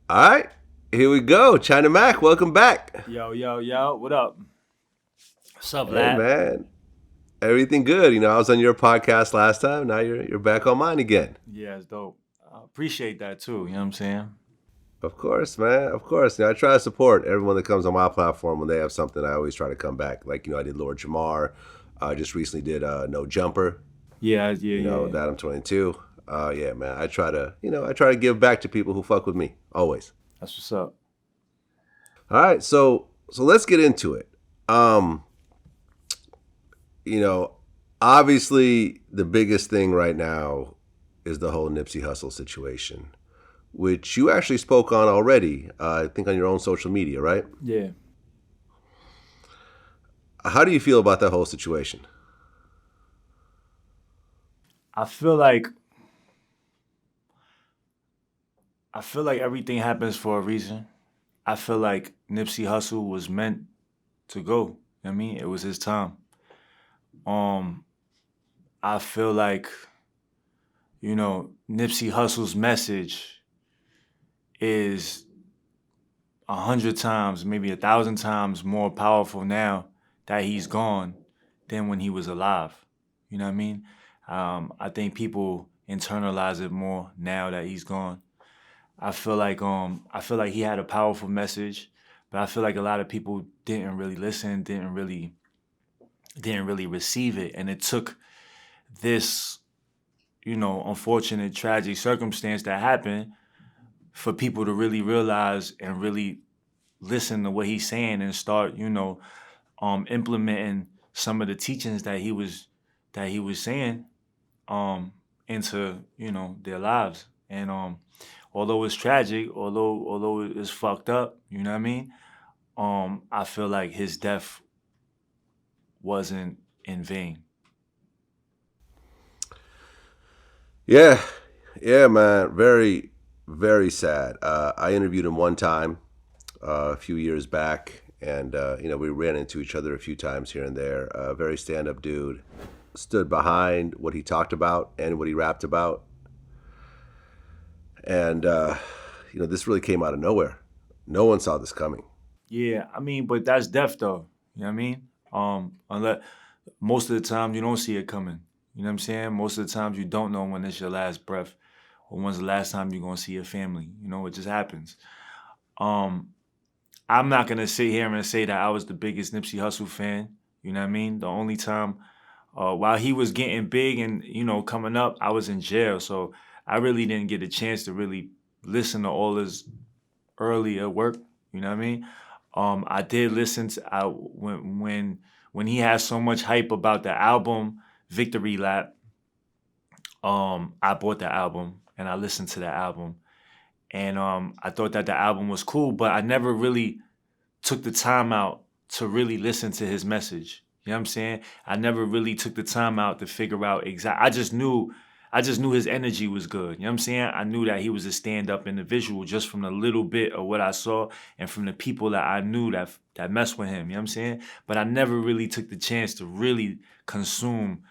All right, here we go. China Mac, welcome back. Yo, yo, yo, what up? What's up, Hey lad? man, everything good? I was on your podcast last time. Now you're back on mine again. Yeah, it's dope. I appreciate that too, you know what I'm saying? Of course, man. Of course. I try to support everyone that comes on my platform when they have something. I always try to come back. Like I did Lord Jamar. I just recently did No Jumper. Yeah, yeah, yeah. That I'm 22. Yeah, man. I try to give back to people who fuck with me always. That's what's up. All right, so let's get into it. Um, you know, obviously the biggest thing right now is the whole Nipsey Hussle situation, which you actually spoke on already. I think on your own social media, right? Yeah. How do you feel about that whole situation? I feel like I feel like everything happens for a reason. I feel like Nipsey Hussle was meant to go. You know what I mean? It was his time. Um, I feel like, Nipsey Hussle's message is 100 times, maybe 1,000 times more powerful now that he's gone than when he was alive. You know what I mean? I think people internalize it more now that he's gone. I feel like he had a powerful message, but I feel like a lot of people didn't really listen, didn't really receive it, and it took this, unfortunate, tragic circumstance that happened for people to really realize and really listen to what he's saying and start, implementing some of the teachings that he was saying um, into their lives. And although it's tragic, although it's fucked up, you know what I mean. I feel like his death wasn't in vain. Yeah, yeah, man. Very, very sad. I interviewed him one time a few years back, and we ran into each other a few times here and there. Very stand-up dude. Stood behind what he talked about and what he rapped about, and this really came out of nowhere. No one saw this coming. Yeah, I mean, but that's death though. You know what I mean? Unless most of the time you don't see it coming. You know what I'm saying? Most of the times you don't know when it's your last breath or when's the last time you're gonna see your family. It just happens. Um, I'm not gonna sit here and say that I was the biggest Nipsey Hussle fan. You know what I mean? The only time while he was getting big and coming up, I was in jail, so I really didn't get a chance to really listen to all his earlier work. You know what I mean? I did listen to when he had so much hype about the album Victory Lap. I bought the album and I listened to the album, and I thought that the album was cool, but I never really took the time out to really listen to his message. You know what I'm saying? I never really took the time out to figure out exact. I just knew his energy was good. You know what I'm saying? I knew that he was a stand-up individual just from the little bit of what I saw and from the people that I knew that messed with him. You know what I'm saying? But I never really took the chance to really consume,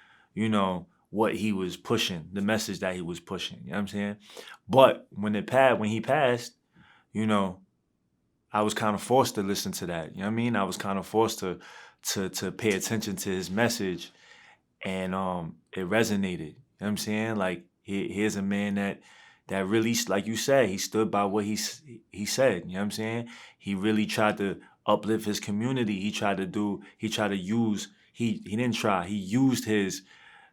what he was pushing, the message that he was pushing. You know what I'm saying? But when he passed, you know, I was kind of forced to listen to that. You know what I mean? I was kind of forced to pay attention to his message, and it resonated. You know what I'm saying? Like here's a man that really, like you said, he stood by what he said. You know what I'm saying? He really tried to uplift his community. He didn't try. He used his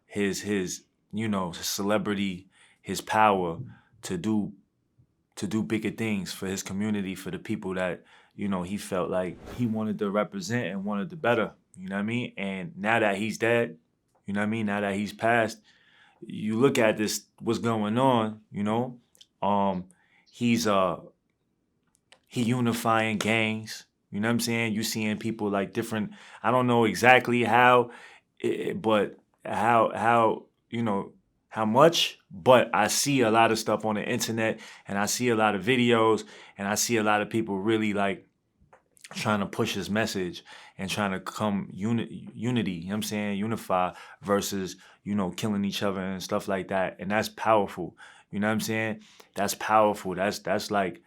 his celebrity, his power to do bigger things for his community, for the people that he felt like he wanted to represent and wanted to better. You know what I mean? And now that he's dead, you know what I mean. Now that he's passed, you look at this, what's going on. Um, he's he unifying gangs. You know what I'm saying? You seeing people like different. I don't know exactly how, but how how much. But I see a lot of stuff on the internet, and I see a lot of videos, and I see a lot of people really like trying to push his message and trying to come unity, you know what I'm saying, unify versus, killing each other and stuff like that. And that's powerful. You know what I'm saying? That's powerful. That's like,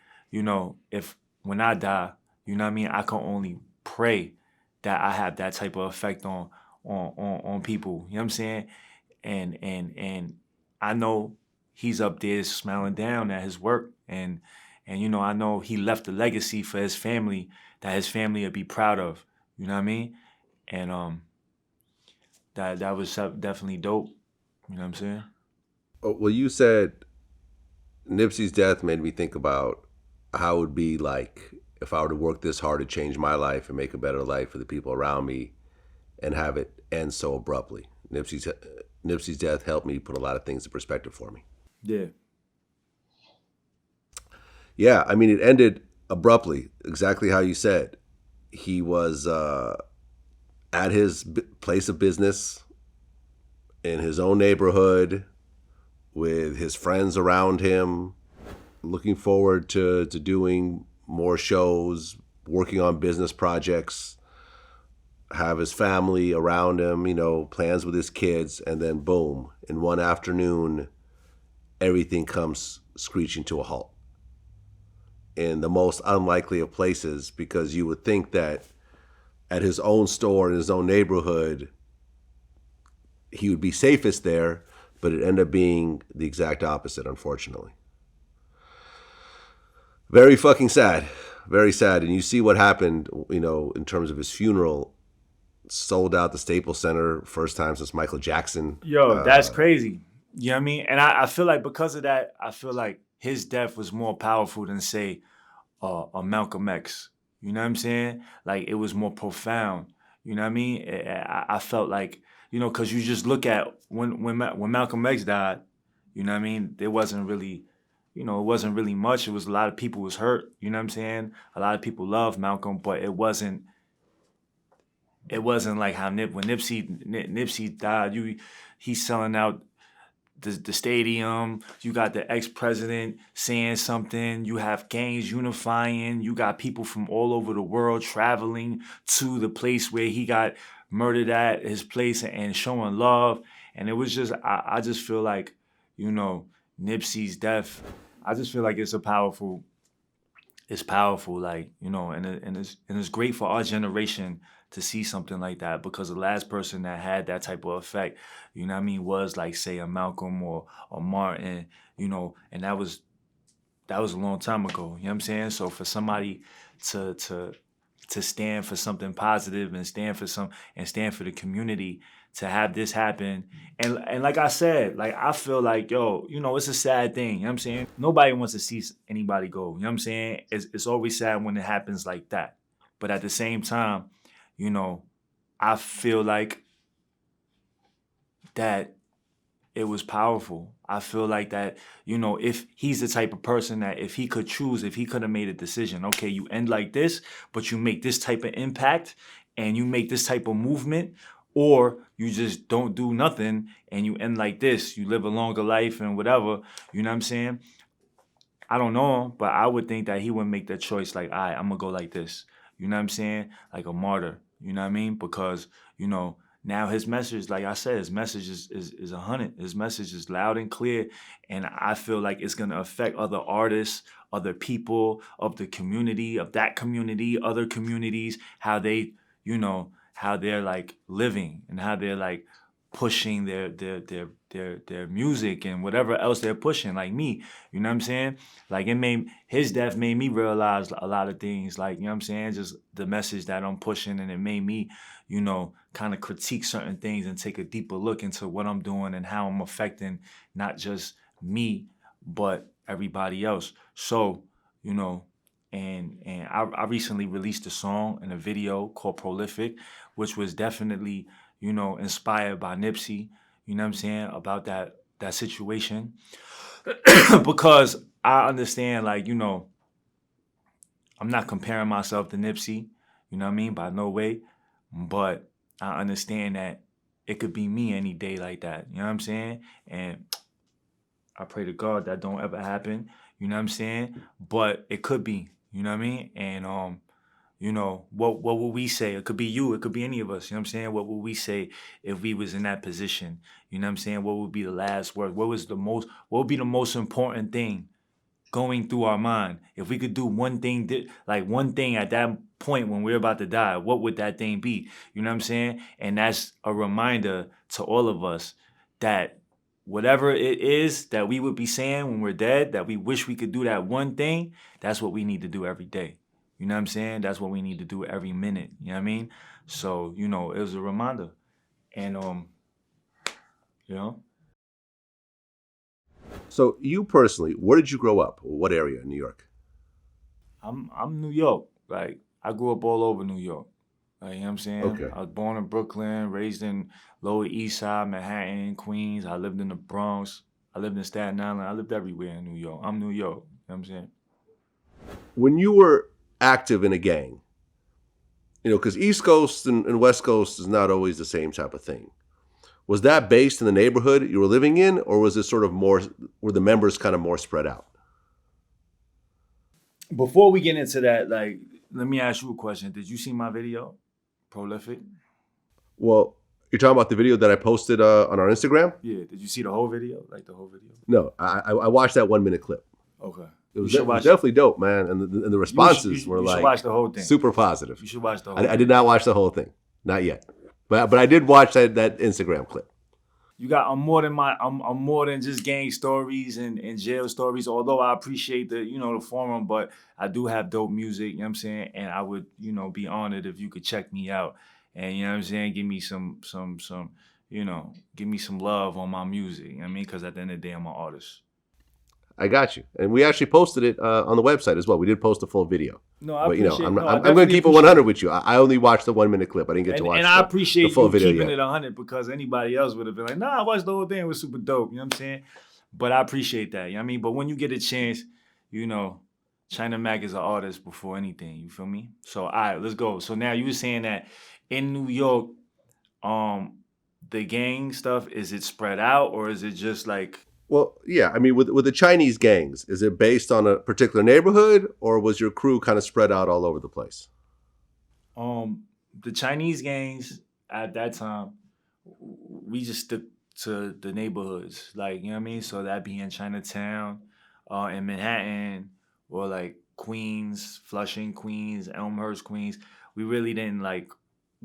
if when I die, I can only pray that I have that type of effect on people. You know what I'm saying? And I know he's up there smiling down at his work, and I know he left a legacy for his family that his family would be proud of. You know what I mean? And that was definitely dope. You know what I'm saying? Well, you said Nipsey's death made me think about how it would be like if I were to work this hard to change my life and make a better life for the people around me and have it end so abruptly. Nipsey's death helped me put a lot of things in perspective for me. Yeah. Yeah, I mean, it ended abruptly, exactly how you said. He was at his place of business in his own neighborhood with his friends around him, looking forward to doing more shows, working on business projects, have his family around him, plans with his kids, and then boom, in one afternoon, everything comes screeching to a halt. In the most unlikely of places, because you would think that at his own store in his own neighborhood, he would be safest there, but it ended up being the exact opposite, unfortunately. Very fucking sad. Very sad. And you see what happened, in terms of his funeral. Sold out the Staples Center, first time since Michael Jackson. Yo, that's crazy. You know what I mean? And I feel like because of that, I feel like his death was more powerful than, say, a Malcolm X. You know what I'm saying? Like, it was more profound. You know what I mean? I felt like, because you just look at when Malcolm X died, you know what I mean? There wasn't really, it wasn't really much. It was a lot of people was hurt. You know what I'm saying? A lot of people loved Malcolm, but it wasn't like how when Nipsey died. He's selling out the stadium. You got the ex-president saying something. You have gangs unifying. You got people from all over the world traveling to the place where he got murdered at, his place, and showing love. And it was just, I just feel like, Nipsey's death, I just feel like it's powerful, like, and it's great for our generation to see something like that, because the last person that had that type of effect, was like, say, a Malcolm or Martin, and that was a long time ago. You know what I'm saying? So for somebody to stand for something positive and stand for the community, to have this happen, and like I said, like, I feel like, yo, it's a sad thing. You know what I'm saying? Nobody wants to see anybody go. You know what I'm saying? It's always sad when it happens like that. But at the same time, I feel like that it was powerful. I feel like that, if he's the type of person that if he could choose, if he could have made a decision, okay, you end like this, but you make this type of impact and you make this type of movement, or you just don't do nothing and you end like this, you live a longer life and whatever, you know what I'm saying? I don't know, but I would think that he would make that choice like, all right, I'm going to go like this. You know what I'm saying? Like a martyr. You know what I mean? Because, now his message, like I said, his message is 100. His message is loud and clear. And I feel like it's going to affect other artists, other people of the community, of that community, other communities, how they, how they're like living and how they're like pushing their music and whatever else they're pushing, like me. You know what I'm saying? Like, his death made me realize a lot of things, like, you know what I'm saying, just the message that I'm pushing, and it made me, kind of critique certain things and take a deeper look into what I'm doing and how I'm affecting not just me but everybody else. So, and I recently released a song and a video called Prolific, which was definitely, inspired by Nipsey, you know what I'm saying, about that situation. Because I understand, like, I'm not comparing myself to Nipsey, you know what I mean, by no way, but I understand that it could be me any day like that, you know what I'm saying? And I pray to God that don't ever happen, you know what I'm saying? But it could be, you know what I mean? And what would we say? It could be you, it could be any of us, you know what I'm saying? What would we say if we was in that position? You know what I'm saying? What would be the last word? What would be the most important thing going through our mind? If we could do one thing, like one thing at that point when we're about to die, what would that thing be? You know what I'm saying? And that's a reminder to all of us that whatever it is that we would be saying when we're dead, that we wish we could do that one thing, that's what we need to do every day. You know what I'm saying? That's what we need to do every minute. You know what I mean? So, you know, it was a reminder. And you know. So you personally, where did you grow up? What area in New York? I'm New York. Like, I grew up all over New York. Like, you know what I'm saying? Okay. I was born in Brooklyn, raised in Lower East Side, Manhattan, Queens. I lived in the Bronx. I lived in Staten Island. I lived everywhere in New York. I'm New York. You know what I'm saying? When you were active in a gang, you know, because East Coast and West Coast is not always the same type of thing. Was that based in the neighborhood you were living in, or was it sort of more, were the members kind of more spread out? Before we get into that, like, let me ask you a question. Did you see my video, Prolific? Well, you're talking about the video that I posted on our Instagram? Yeah. Did you see the whole video? Like the whole video? No, I watched that 1 minute clip. Okay. It was definitely dope, man. And the responses were like watch the whole thing. Super positive. You should watch the whole thing. I did not watch the whole thing. Not yet. But I did watch that Instagram clip. You got I'm more than just gang stories and jail stories, although I appreciate the forum, but I do have dope music, you know what I'm saying? And I would, be honored if you could check me out and, you know what I'm saying, give me some give me some love on my music, you know what I mean? Because at the end of the day, I'm an artist. I got you. And we actually posted it on the website as well. We did post a full video. No, I appreciate it. I'm going to keep it 100 with you. I only watched the 1 minute clip. I didn't get to watch I appreciate the full video keeping yet. it 100 because anybody else would have been like, nah, I watched the whole thing. It was super dope. You know what I'm saying? But I appreciate that. You know what I mean? But when you get a chance, China Mac is an artist before anything. You feel me? So, all right, let's go. So now you were saying that in New York, the gang stuff, is it spread out or is it just like... Well, yeah. I mean, with the Chinese gangs, is it based on a particular neighborhood, or was your crew kind of spread out all over the place? The Chinese gangs at that time, we just stuck to the neighborhoods, like, you know what I mean. So that be in Chinatown, in Manhattan, or like Queens, Flushing, Queens, Elmhurst, Queens. We really didn't like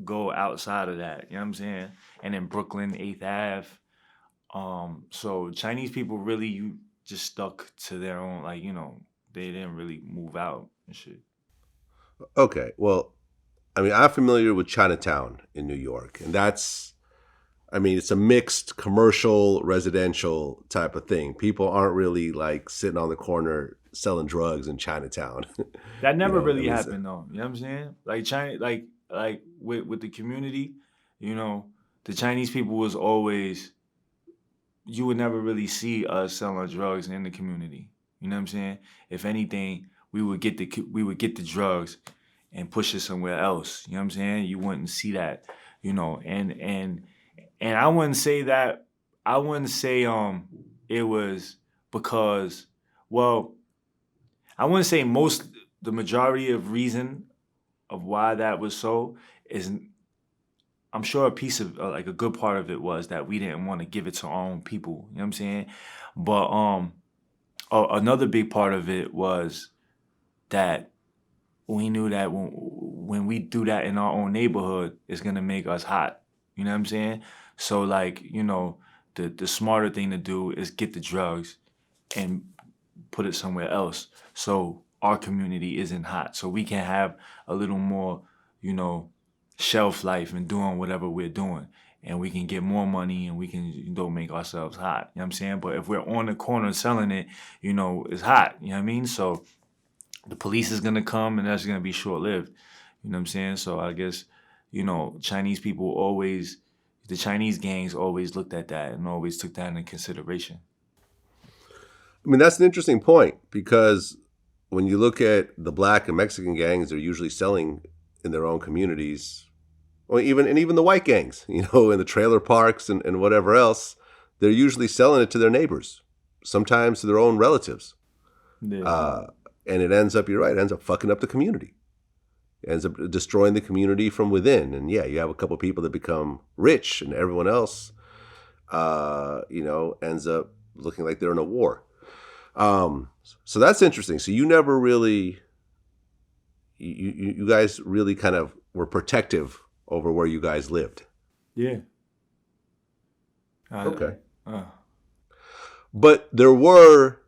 go outside of that. You know what I'm saying? And in Brooklyn, 8th Ave. So Chinese people really just stuck to their own, like, they didn't really move out and shit. Okay, well, I mean, I'm familiar with Chinatown in New York, and it's a mixed commercial, residential type of thing. People aren't really like sitting on the corner selling drugs in Chinatown. That never really happened though. You know what I'm saying? Like China, like with the community, the Chinese people was always. You would never really see us selling drugs in the community. You know what I'm saying? If anything, we would get the drugs and push it somewhere else. You know what I'm saying? You wouldn't see that, and I wouldn't say that. I wouldn't say it was because, well, I wouldn't say the majority of reason of why that was so is. I'm sure a piece of like a good part of it was that we didn't want to give it to our own people. You know what I'm saying? But another big part of it was that we knew that when we do that in our own neighborhood, it's gonna make us hot. You know what I'm saying? So like, the smarter thing to do is get the drugs and put it somewhere else. So our community isn't hot. So we can have a little more, shelf life and doing whatever we're doing, and we can get more money and we can make ourselves hot. You know what I'm saying? But if we're on the corner selling it, it's hot. You know what I mean? So the police is gonna come and that's gonna be short lived. You know what I'm saying? So I guess, Chinese people the Chinese gangs always looked at that and always took that into consideration. I mean, that's an interesting point because when you look at the Black and Mexican gangs, they're usually selling in their own communities. Or even the white gangs, in the trailer parks and whatever else, they're usually selling it to their neighbors, sometimes to their own relatives. Yeah. And it ends up, you're right, it ends up fucking up the community. It ends up destroying the community from within. And yeah, you have a couple of people that become rich and everyone else, ends up looking like they're in a war. So that's interesting. So you never really, you guys really kind of were protective over where you guys lived. Yeah. Uh, Okay. uh, But there were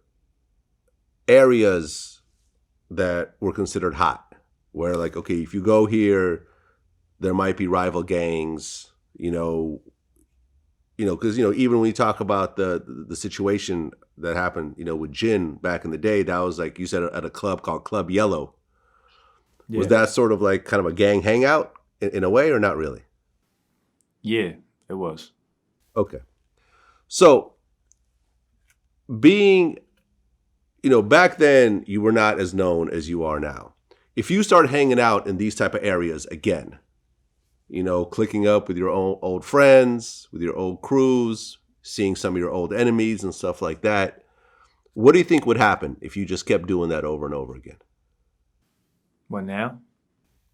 areas that were considered hot, where like, okay, if you go here, there might be rival gangs, because even when we talk about the situation that happened, with Jin back in the day, that was like you said at a club called Club Yellow. Was yeah. that sort of like kind of a gang hangout in a way, or not really? Yeah, it was. Okay, so being, back then you were not as known as you are now. If you start hanging out in these type of areas again, clicking up with your old friends, with your old crews, seeing some of your old enemies and stuff like that. What do you think would happen if you just kept doing that over and over again? But now,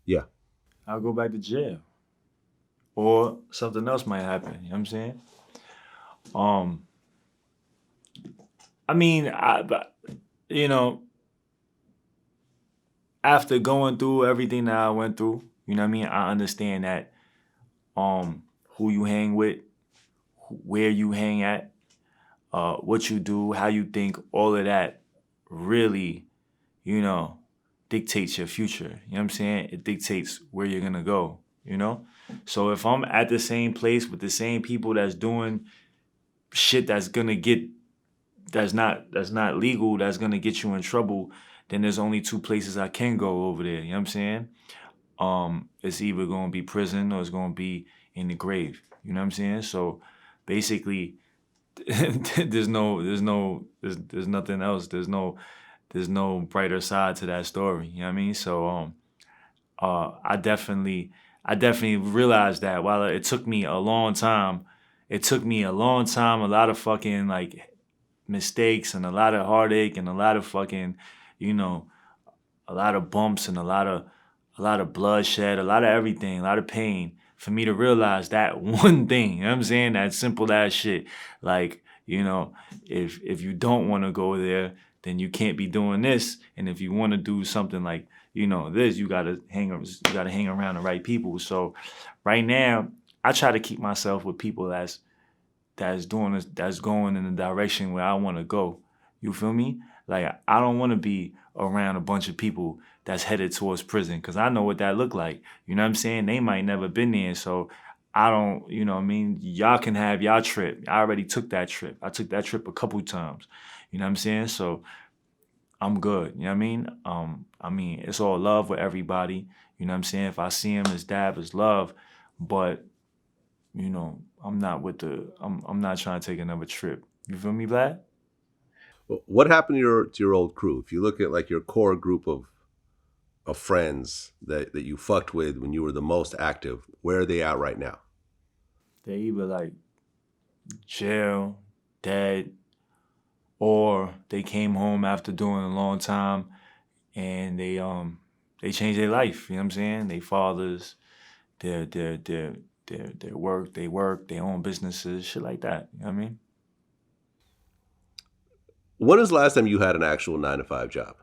Yeah. I'll go back to jail. Or something else might happen. You know what I'm saying? Um, I mean, you know, after going through everything that I went through, you know what I mean? I understand that who you hang with, where you hang at, what you do, how you think, all of that really, you know, dictates your future. You know what I'm saying? It dictates where you're gonna go, you know? So if I'm at the same place with the same people that's doing shit that's not legal, that's gonna get you in trouble, then there's only two places I can go over there. You know what I'm saying? It's either gonna be prison or it's gonna be in the grave. You know what I'm saying? So basically, there's nothing else. There's no brighter side to that story. You know what I mean? So I definitely realized that while it took me a long time, a lot of fucking like mistakes and a lot of heartache and a lot of fucking, you know, a lot of bumps and a lot of bloodshed, a lot of everything, a lot of pain for me to realize that one thing. You know what I'm saying? That simple ass shit. Like, if you don't want to go there, then you can't be doing this. And if you want to do something like, this, you gotta hang around the right people. So right now, I try to keep myself with people that's doing this, that's going in the direction where I want to go. You feel me? Like I don't want to be around a bunch of people that's headed towards prison because I know what that look like. You know what I'm saying? They might never been there, so I don't. You know what I mean? Y'all can have y'all trip. I already took that trip. I took that trip a couple times. You know what I'm saying? So I'm good. You know what I mean? It's all love with everybody. You know what I'm saying? If I see him as dab, it's love. But I'm not trying to take another trip. You feel me, Vlad? What happened to your old crew? If you look at like your core group of friends that you fucked with when you were the most active, where are they at right now? They either like jail, dead, or they came home after doing a long time and they changed their life. You know what I'm saying? They fathers, their work, they own businesses, shit like that. You know what I mean? When was the last time you had an actual 9 to 5 job?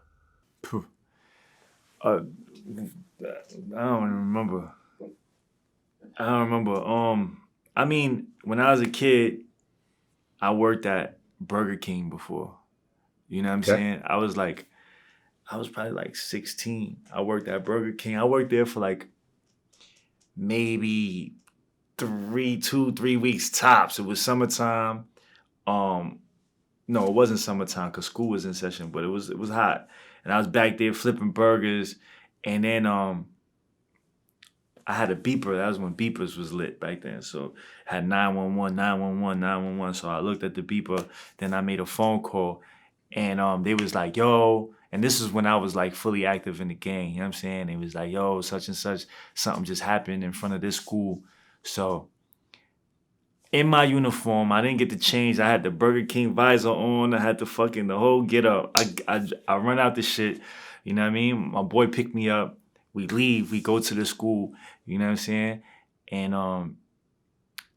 Phew. Uh, I don't even remember. I don't remember. I mean, when I was a kid, I worked at Burger King before. You know what I'm Okay. saying? I was probably like 16. I worked at Burger King. I worked there for like maybe 2, 3 weeks tops. It was summertime. Um, no, it wasn't summertime because school was in session, but it was hot, and I was back there flipping burgers, and then I had a beeper. That was when beepers was lit back then. So I had 911, 911, 911. So I looked at the beeper, then I made a phone call, and they was like, yo, and this is when I was like fully active in the gang. You know what I'm saying? They was like, yo, such and such, something just happened in front of this school. So in my uniform, I didn't get to change. I had the Burger King visor on. I had the whole get up. I run out the shit. You know what I mean? My boy picked me up. We leave. We go to the school. You know what I'm saying? And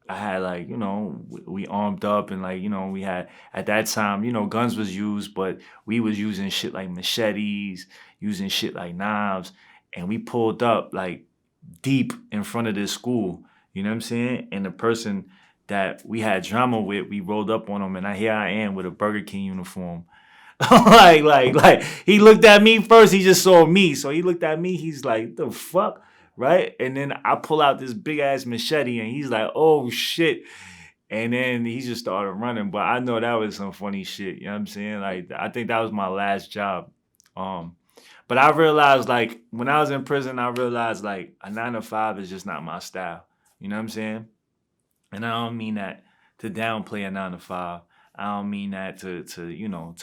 I had like, we armed up and like, we had at that time, guns was used, but we was using shit like machetes, using shit like knives, and we pulled up like deep in front of this school. You know what I'm saying? And the person that we had drama with, we rolled up on him, and here I am with a Burger King uniform. like he looked at me first. He just saw me, so he looked at me. He's like, "The fuck." Right? And then I pull out this big ass machete and he's like, "Oh shit." And then he just started running. But I know that was some funny shit. You know what I'm saying? Like, I think that was my last job. But I realized, like, when I was in prison, I realized like a 9 to 5 is just not my style. You know what I'm saying? And I don't mean that to downplay a 9 to 5. I don't mean that to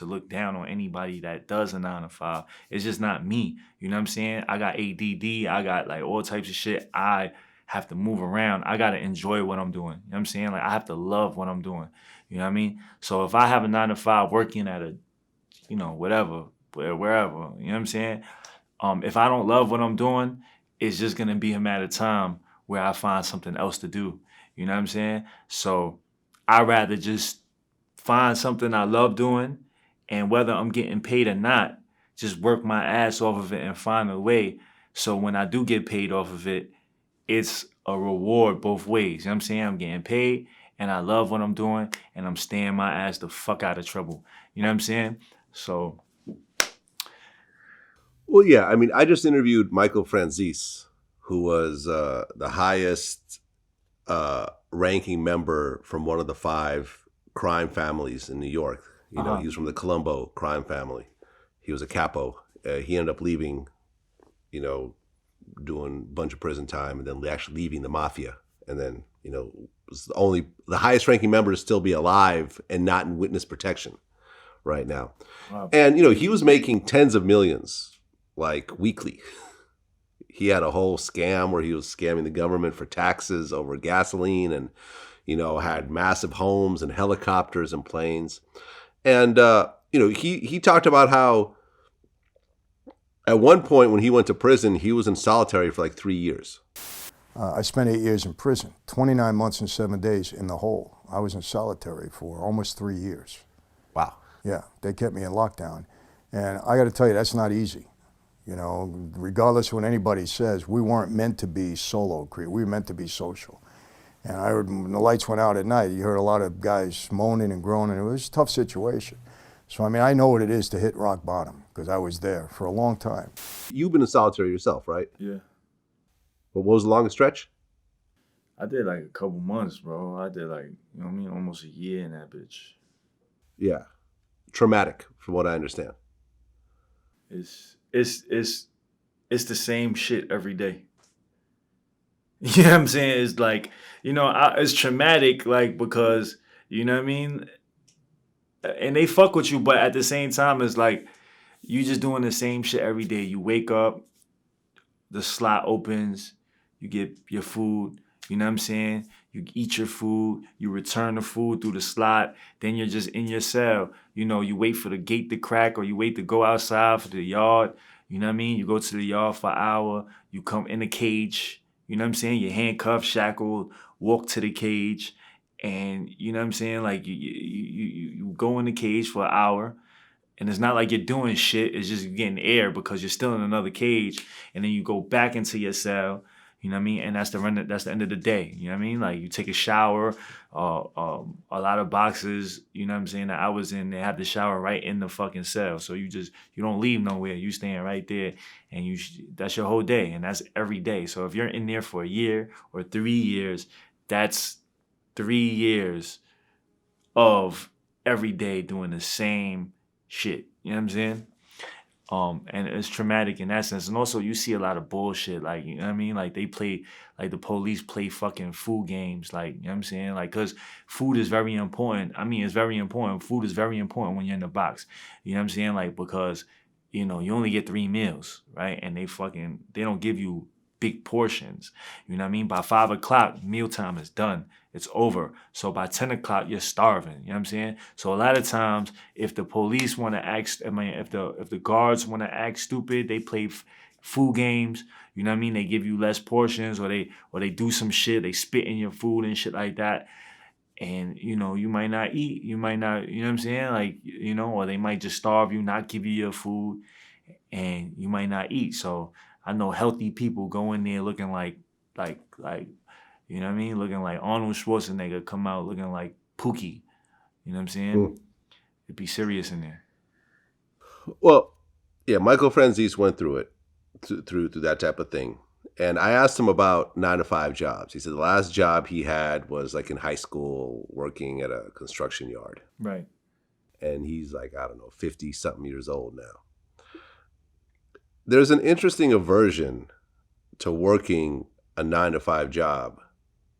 look down on anybody that does a 9 to 5. It's just not me. You know what I'm saying? I got ADD. I got like all types of shit. I have to move around. I got to enjoy what I'm doing. You know what I'm saying? Like, I have to love what I'm doing. You know what I mean? So if I have a 9 to 5 working at a, whatever, wherever, you know what I'm saying? If I don't love what I'm doing, it's just going to be a matter of time where I find something else to do. You know what I'm saying? So I'd rather just find something I love doing, and whether I'm getting paid or not, just work my ass off of it and find a way. So when I do get paid off of it, it's a reward both ways. You know what I'm saying? I'm getting paid and I love what I'm doing and I'm staying my ass the fuck out of trouble. You know what I'm saying? So. Well, yeah. I mean, I just interviewed Michael Franzese, who was the highest ranking member from one of the 5 crime families in New York. He was from the Colombo crime family. He was a capo. He ended up leaving, doing a bunch of prison time, and then actually leaving the mafia. And then, was the highest ranking member to still be alive and not in witness protection right now. Wow. And, he was making tens of millions, like, weekly. He had a whole scam where he was scamming the government for taxes over gasoline and, had massive homes and helicopters and planes. And, he talked about how at one point when he went to prison, he was in solitary for like 3 years. I spent 8 years in prison, 29 months and 7 days in the hole. I was in solitary for almost 3 years. Wow. Yeah, they kept me in lockdown. And I got to tell you, that's not easy. Regardless of what anybody says, we weren't meant to be solo creators. We were meant to be social. And I heard when the lights went out at night, you heard a lot of guys moaning and groaning. It was a tough situation. So, I mean, I know what it is to hit rock bottom because I was there for a long time. You've been in solitary yourself, right? Yeah. But what was the longest stretch? I did like a couple months, bro. I did like, almost a year in that bitch. Yeah. Traumatic, from what I understand. It's the same shit every day. You know what I'm saying? It's like, it's traumatic, like, because, you know what I mean? And they fuck with you, but at the same time, it's like, you just doing the same shit every day. You wake up, the slot opens, you get your food, you know what I'm saying? You eat your food, you return the food through the slot, then you're just in your cell. You wait for the gate to crack or you wait to go outside for the yard. You know what I mean? You go to the yard for an hour, you come in a cage, you know what I'm saying? You're handcuffed, shackled, walk to the cage, and you know what I'm saying? Like you go in the cage for an hour, and it's not like you're doing shit, it's just getting air because you're still in another cage, and then you go back into your cell. You know what I mean? And that's the end of the day. You know what I mean? Like, you take a shower, a lot of boxes, you know what I'm saying, that I was in, they have the shower right in the fucking cell. So you don't leave nowhere. You staying right there, and that's your whole day, and that's every day. So if you're in there for a year or 3 years, that's 3 years of every day doing the same shit. You know what I'm saying? And it's traumatic in that sense. And also, you see a lot of bullshit, like, you know what I mean? Like, they play, like, the police play fucking food games, like, you know what I'm saying? Like, because food is very important. I mean, it's very important. Food is very important when you're in the box. You know what I'm saying? Like, because, you only get 3 meals, right? And they don't give you big portions. You know what I mean? By 5 o'clock, mealtime is done. It's over. So by 10 o'clock, you're starving. You know what I'm saying? So a lot of times, if the police want to act, if the guards want to act stupid, they play food games. You know what I mean? They give you less portions, or they do some shit. They spit in your food and shit like that. And you know, you might not eat. You might not. You know what I'm saying? Like, you know, or they might just starve you, not give you your food, and you might not eat. So I know healthy people go in there looking like you know what I mean? Looking like Arnold Schwarzenegger, come out looking like Pookie. You know what I'm saying? It'd be serious in there. Well, yeah, Michael Franzese went through it, through that type of thing. And I asked him about 9-to-5 jobs. He said the last job he had was like in high school working at a construction yard. Right. And he's like, I don't know, 50-something years old now. There's an interesting aversion to working a 9-to-5 job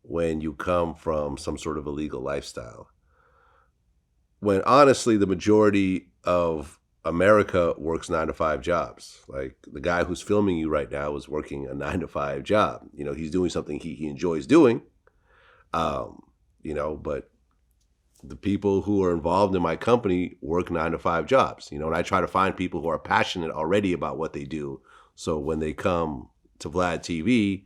when you come from some sort of illegal lifestyle. When honestly, the majority of America works 9-to-5 jobs. Like the guy who's filming you right now is working a 9-to-5 job. You know, he's doing something he enjoys doing. You know, but the people who are involved in my company work 9-to-5 jobs. You know, and I try to find people who are passionate already about what they do. So when they come to VladTV,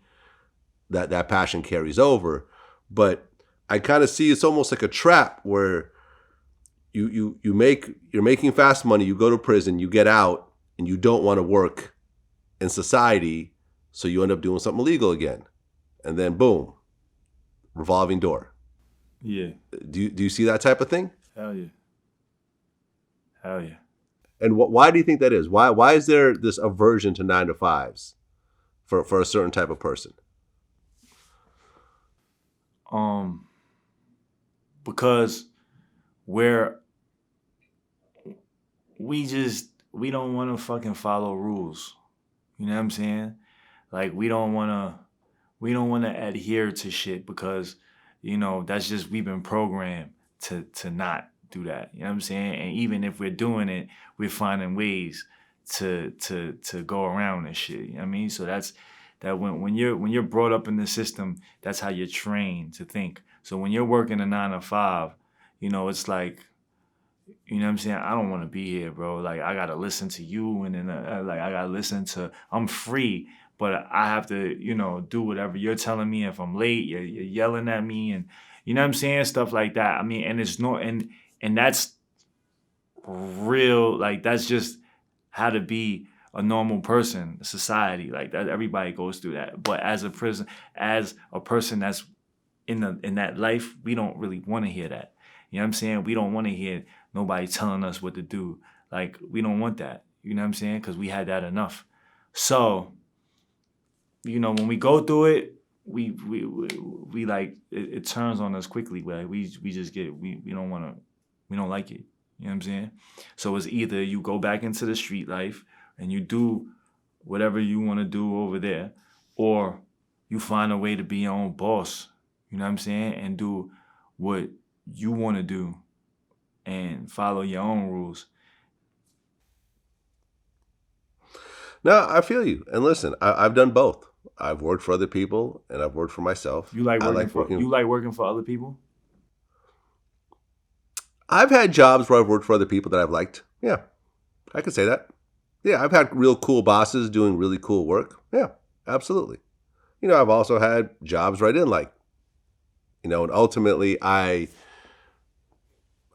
that passion carries over. But I kind of see it's almost like a trap where you're making fast money, you go to prison, you get out, and you don't want to work in society, so you end up doing something illegal again. And then boom, revolving door. Yeah. Do you see that type of thing? Hell yeah. Hell yeah. And why do you think that is? Why is there this aversion to 9-to-5s for a certain type of person? Because we don't want to fucking follow rules. You know what I'm saying? Like we don't want to adhere to shit because, you know, that's just, we've been programmed to not do that. You know what I'm saying? And even if we're doing it, we're finding ways to go around and shit. You know what I mean? So that's that when you're brought up in the system, that's how you're trained to think. So when you're working a 9-to-5, you know, it's like, you know what I'm saying? I don't want to be here, bro. Like, I got to listen to you, and then, like, I got to listen to, I'm free, but I have to, you know, do whatever you're telling me. If I'm late, you're yelling at me, and, you know what I'm saying? Stuff like that. I mean, and it's no, and that's real, like, that's just how to be a normal person, society. Like, that, everybody goes through that. But as a person that's in that life, we don't really want to hear that. You know what I'm saying? We don't want to hear nobody telling us what to do. Like, we don't want that. You know what I'm saying? Because we had that enough. So, you know, when we go through it, we like, it turns on us quickly. Like, we just get, we don't like it. You know what I'm saying? So it's either you go back into the street life and you do whatever you want to do over there, or you find a way to be your own boss. You know what I'm saying? And do what you want to do and follow your own rules. No, I feel you. And listen, I've done both. I've worked for other people and I've worked for myself. You like working for other people? I've had jobs where I've worked for other people that I've liked. Yeah, I could say that. Yeah, I've had real cool bosses doing really cool work. Yeah, absolutely. You know, I've also had jobs where I didn't like. You know, and ultimately I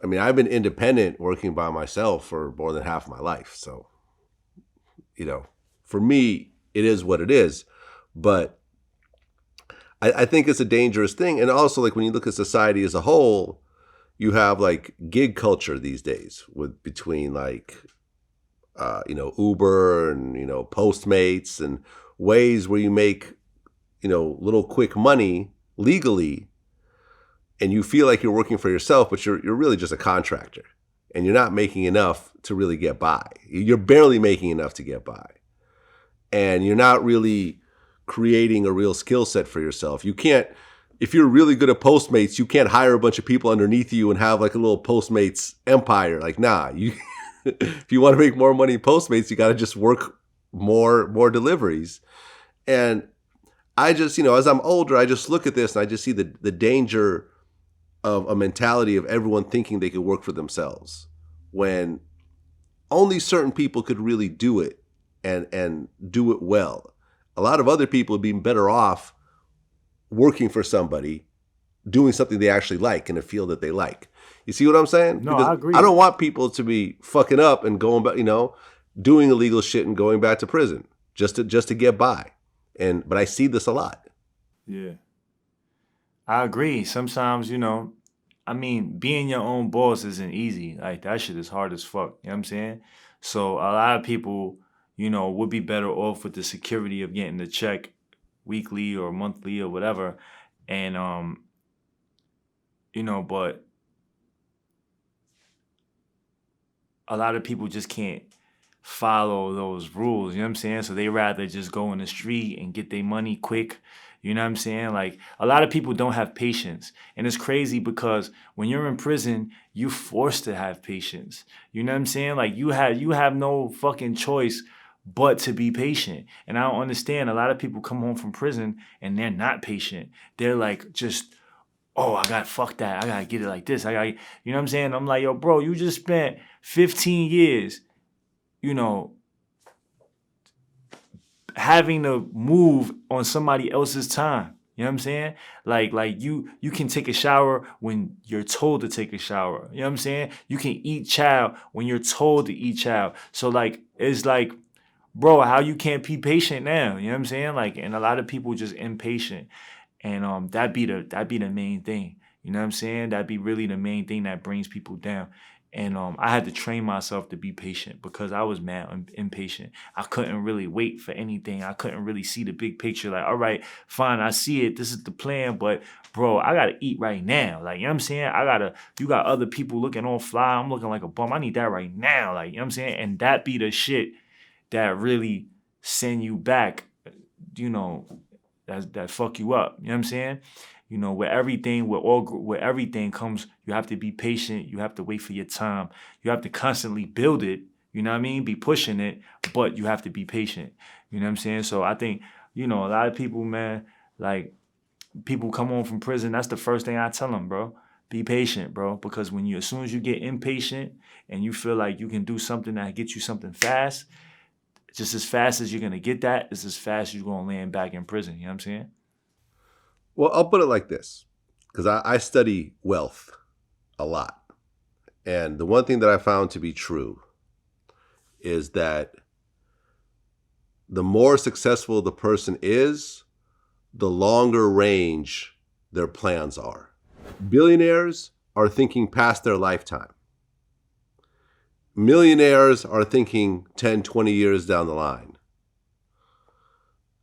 mean, I've been independent working by myself for more than half my life. So, you know, for me, it is what it is. But I think it's a dangerous thing. And also, like, when you look at society as a whole, you have like gig culture these days between like, you know, Uber and, you know, Postmates and ways where you make, you know, little quick money legally. And you feel like you're working for yourself, but you're really just a contractor. And you're not making enough to really get by. You're barely making enough to get by. And you're not really creating a real skill set for yourself. You can't, if you're really good at Postmates, you can't hire a bunch of people underneath you and have like a little Postmates empire. Like, nah, if you want to make more money in Postmates, you got to just work more deliveries. And I just, you know, as I'm older, I just look at this and I just see the danger of a mentality of everyone thinking they could work for themselves when only certain people could really do it and do it well. A lot of other people would be better off working for somebody, doing something they actually like in a field that they like. You see what I'm saying? No, because I agree. I don't want people to be fucking up and going back, doing illegal shit and going back to prison just to get by. But I see this a lot. Yeah. I agree. Sometimes, being your own boss isn't easy. Like, that shit is hard as fuck. You know what I'm saying? So a lot of people, would be better off with the security of getting the check weekly or monthly or whatever. And, but a lot of people just can't follow those rules, you know what I'm saying? So they rather just go in the street and get their money quick, you know what I'm saying? Like, a lot of people don't have patience. And it's crazy because when you're in prison, you're forced to have patience. You know what I'm saying? Like, you have no fucking choice but to be patient. And I don't understand. A lot of people come home from prison and they're not patient. They're like, just, oh, fuck that. I gotta get it like this. You know what I'm saying? I'm like, yo, bro, you just spent 15 years, having to move on somebody else's time. You know what I'm saying? Like you can take a shower when you're told to take a shower. You know what I'm saying? You can eat chow when you're told to eat chow. So like, it's like, bro, how you can't be patient now? You know what I'm saying? Like, and a lot of people just impatient. And that'd be the main thing. You know what I'm saying? That'd be really the main thing that brings people down. And I had to train myself to be patient because I was mad impatient. I couldn't really wait for anything. I couldn't really see the big picture. Like, all right, fine, I see it. This is the plan. But, bro, I got to eat right now. Like, you know what I'm saying? You got other people looking all fly. I'm looking like a bum. I need that right now. Like, you know what I'm saying? And that be the shit that really send you back, that fuck you up. You know what I'm saying? With everything comes, you have to be patient. You have to wait for your time. You have to constantly build it. You know what I mean? Be pushing it, but you have to be patient. You know what I'm saying? So I think, a lot of people, man, like, people come home from prison, that's the first thing I tell them, bro. Be patient, bro. Because as soon as you get impatient and you feel like you can do something that gets you something fast, just as fast as you're going to get that, it's as fast as you're going to land back in prison. You know what I'm saying? Well, I'll put it like this, because I study wealth a lot. And the one thing that I found to be true is that the more successful the person is, the longer range their plans are. Billionaires are thinking past their lifetime. Millionaires are thinking 10, 20 years down the line.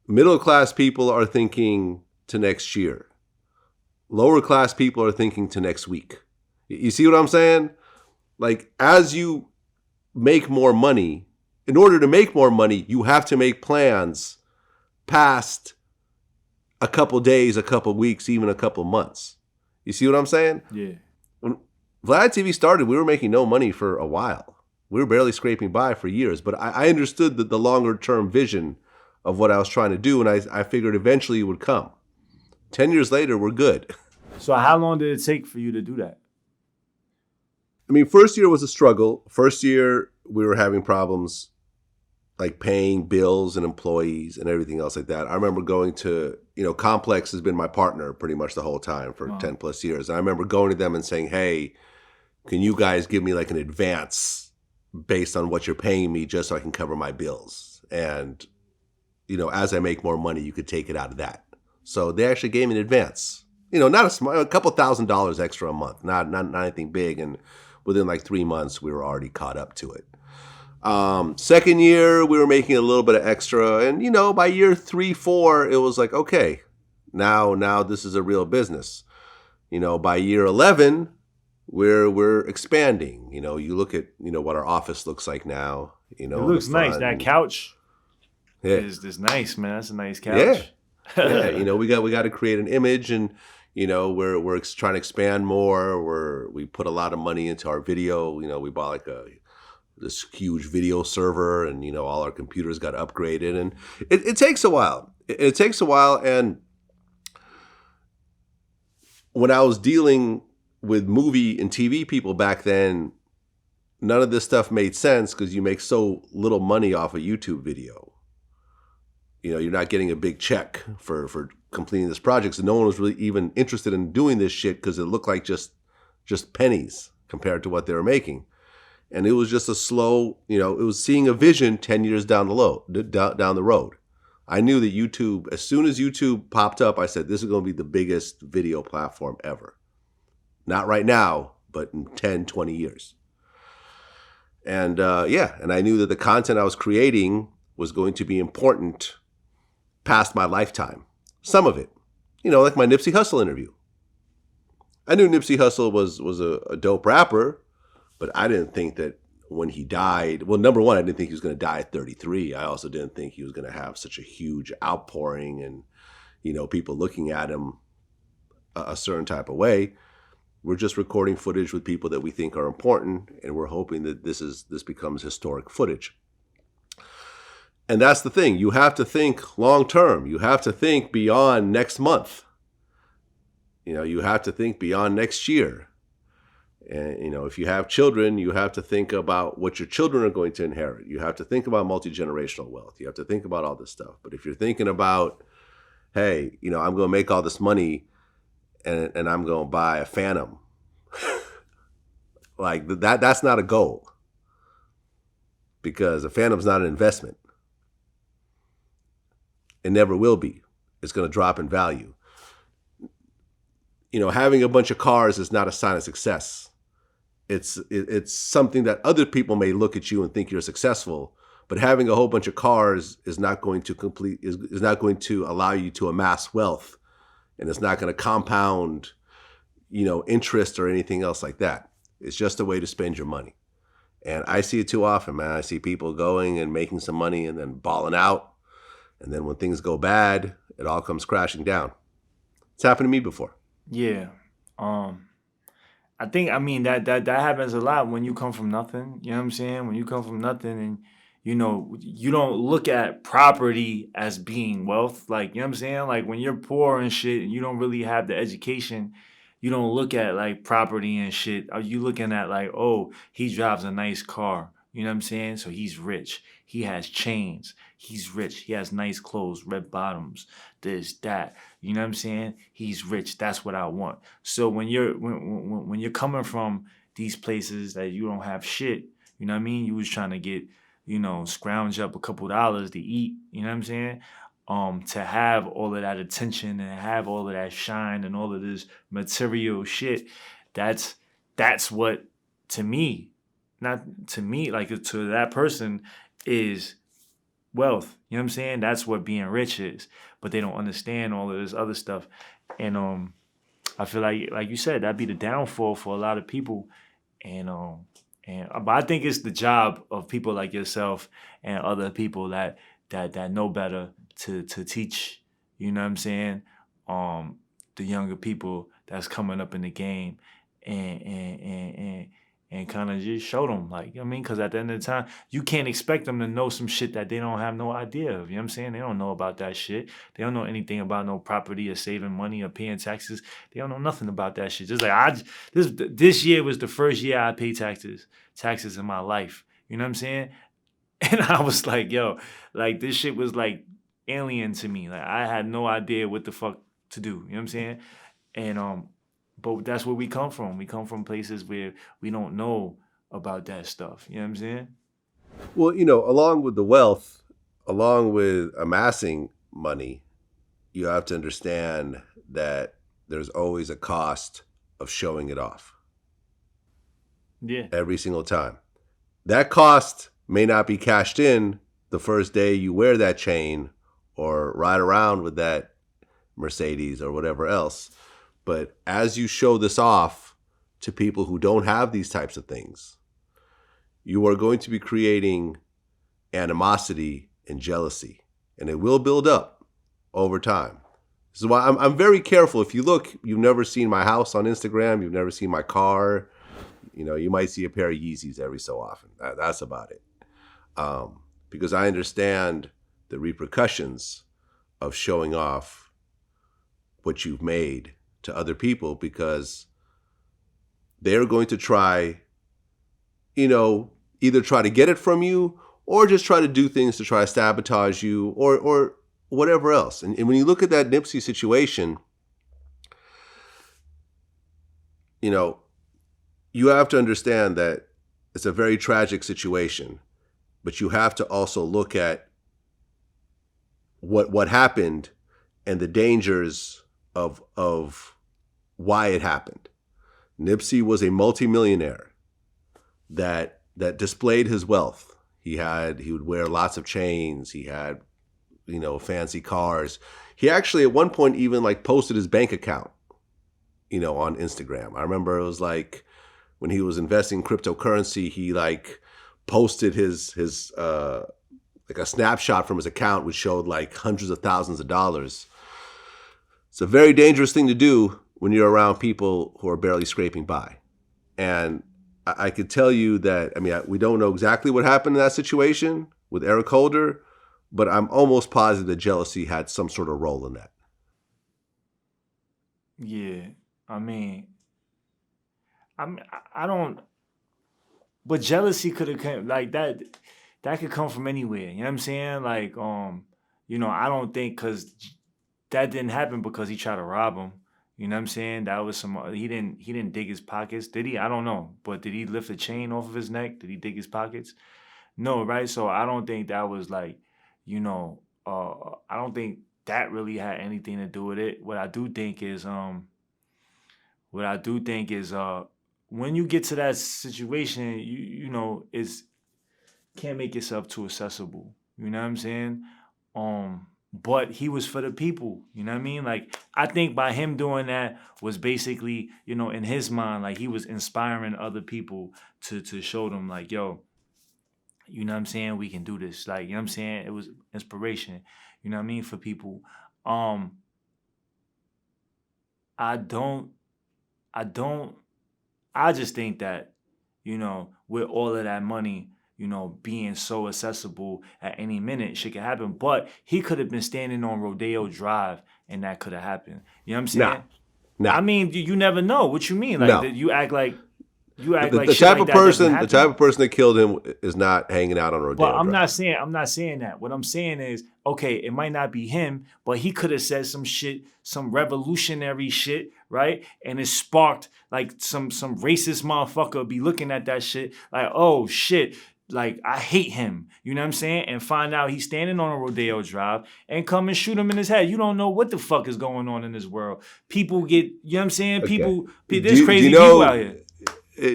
Middle-class people are thinking to next year. Lower class people are thinking to next week. You see what I'm saying? Like, as you make more money, in order to make more money, you have to make plans past a couple days, a couple weeks, even a couple months. You see what I'm saying? Yeah. When VladTV started, we were making no money for a while. We were barely scraping by for years. But I understood the longer term vision of what I was trying to do, and I figured eventually it would come. 10 years later, we're good. So how long did it take for you to do that? I mean, first year was a struggle. First year, we were having problems like paying bills and employees and everything else like that. I remember going to, Complex has been my partner pretty much the whole time for 10 plus years. And I remember going to them and saying, hey, can you guys give me like an advance based on what you're paying me just so I can cover my bills? And, as I make more money, you could take it out of that. So they actually gave me an advance, not a couple $1,000s extra a month, not anything big. And within like 3 months, we were already caught up to it. Second year, we were making a little bit of extra. And, by year 3, 4, it was like, okay, now this is a real business. By year 11, we're expanding. You look at, what our office looks like now. It looks nice. That couch is nice, man. That's a nice couch. Yeah, we got to create an image, and we're trying to expand more. We put a lot of money into our video. We bought like this huge video server, and all our computers got upgraded, and it takes a while. It takes a while, and when I was dealing with movie and TV people back then, none of this stuff made sense because you make so little money off a YouTube video. You're not getting a big check for completing this project. So no one was really even interested in doing this shit because it looked like just pennies compared to what they were making. And it was just a slow, it was seeing a vision 10 years down the road. I knew that YouTube, as soon as YouTube popped up, I said, this is going to be the biggest video platform ever. Not right now, but in 10, 20 years. And and I knew that the content I was creating was going to be important past my lifetime. Some of it, like my Nipsey Hussle interview. I knew Nipsey Hussle was a dope rapper, but I didn't think that when he died, well, number one, I didn't think he was going to die at 33. I also didn't think he was going to have such a huge outpouring and, people looking at him a certain type of way. We're just recording footage with people that we think are important, and we're hoping that this becomes historic footage. And that's the thing. You have to think long term. You have to think beyond next month. You have to think beyond next year. And, if you have children, you have to think about what your children are going to inherit. You have to think about multi-generational wealth. You have to think about all this stuff. But if you're thinking about, hey, I'm going to make all this money and I'm going to buy a Phantom, like that's not a goal. Because a Phantom's not an investment. It never will be. It's going to drop in value. Having a bunch of cars is not a sign of success. It's something that other people may look at you and think you're successful, but having a whole bunch of cars is not going to allow you to amass wealth, and it's not going to compound, interest or anything else like that. It's just a way to spend your money. And I see it too often, man. I see people going and making some money and then balling out. And then when things go bad, it all comes crashing down. It's happened to me before. Yeah. I think, that happens a lot when you come from nothing. You know what I'm saying? When you come from nothing and, you don't look at property as being wealth. Like, you know what I'm saying? Like when you're poor and shit and you don't really have the education, you don't look at like property and shit. Are you looking at like, oh, he drives a nice car. You know what I'm saying? So he's rich. He has chains. He's rich. He has nice clothes, red bottoms, this, that. You know what I'm saying? He's rich. That's what I want. So when you're coming from these places that you don't have shit, you know what I mean? You was trying to get, scrounge up a couple dollars to eat. You know what I'm saying? To have all of that attention and have all of that shine and all of this material shit, that's what, to me, not to me, like to that person, is wealth. You know what I'm saying? That's what being rich is. But they don't understand all of this other stuff. And I feel like you said, that'd be the downfall for a lot of people. But I think it's the job of people like yourself and other people that know better to teach, you know what I'm saying, the younger people that's coming up in the game and kind of just show them, like, you know what I mean? Because at the end of the time, you can't expect them to know some shit that they don't have no idea of, you know what I'm saying? They don't know about that shit. They don't know anything about no property or saving money or paying taxes. They don't know nothing about that shit. Just like, this year was the first year I paid taxes in my life, you know what I'm saying? And I was like, yo, like, this shit was like alien to me. Like, I had no idea what the fuck to do, you know what I'm saying? And but that's where we come from. We come from places where we don't know about that stuff. You know what I'm saying? Well, along with the wealth, along with amassing money, you have to understand that there's always a cost of showing it off. Yeah. Every single time. That cost may not be cashed in the first day you wear that chain or ride around with that Mercedes or whatever else. But as you show this off to people who don't have these types of things, you are going to be creating animosity and jealousy, and it will build up over time. This is why I'm very careful. If you look, you've never seen my house on Instagram, you've never seen my car. You might see a pair of Yeezys every so often. That's about it. Because I understand the repercussions of showing off what you've made to other people, because they're going to try either try to get it from you or just try to do things to try to sabotage you or whatever else. And when you look at that Nipsey situation, you have to understand that it's a very tragic situation, but you have to also look at what happened and the dangers of why it happened. Nipsey was a multimillionaire that displayed his wealth. He would wear lots of chains. He had, fancy cars. He actually at one point even posted his bank account, on Instagram. I remember it was when he was investing in cryptocurrency, he posted his a snapshot from his account which showed hundreds of thousands of dollars. It's a very dangerous thing to do when you're around people who are barely scraping by. And I could tell you that, we don't know exactly what happened in that situation with Eric Holder, but I'm almost positive that jealousy had some sort of role in that. Yeah, I don't, but jealousy could have come that. That could come from anywhere. You know what I'm saying? I don't think because that didn't happen because he tried to rob him. You know what I'm saying? That was he didn't dig his pockets, did he? I don't know. But did he lift a chain off of his neck? Did he dig his pockets? No, right? So I don't think that was I don't think that really had anything to do with it. What I do think is when you get to that situation, it's can't make yourself too accessible. You know what I'm saying? But he was for the people. You know what I mean? I think by him doing that was basically, in his mind, he was inspiring other people to show them yo, you know what I'm saying? We can do this. You know what I'm saying? It was inspiration. You know what I mean? For people. I just think that, with all of that money, being so accessible at any minute, shit could happen. But he could have been standing on Rodeo Drive and that could have happened. You know what I'm saying? No. You never know. What you mean? No. You act like the type of person that killed him is not hanging out on Rodeo Drive. I'm not saying that. What I'm saying is, okay, it might not be him, but he could have said some shit, some revolutionary shit, right? And it sparked some racist motherfucker be looking at that shit oh shit, I hate him. You know what I'm saying? And find out he's standing on a Rodeo Drive and come and shoot him in his head. You don't know what the fuck is going on in this world. People get, you know what I'm saying? Okay. There's crazy people out here.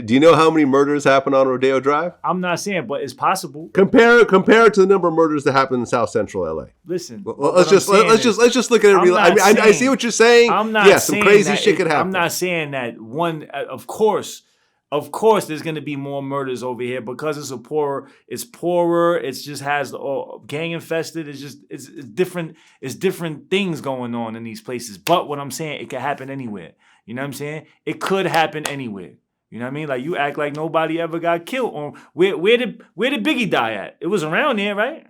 Do you know how many murders happen on Rodeo Drive? I'm not saying, but it's possible. Compare it to the number of murders that happen in South Central LA. Listen, let's just look at it. I see what you're saying. I'm not some crazy shit could happen. I'm not saying that one. Of course, there's going to be more murders over here because it's poorer. It just has gang infested. It's different. It's different things going on in these places. But what I'm saying, it could happen anywhere. You know what I'm saying? It could happen anywhere. You know what I mean? You act like nobody ever got killed. Where did Biggie die at? It was around there, right?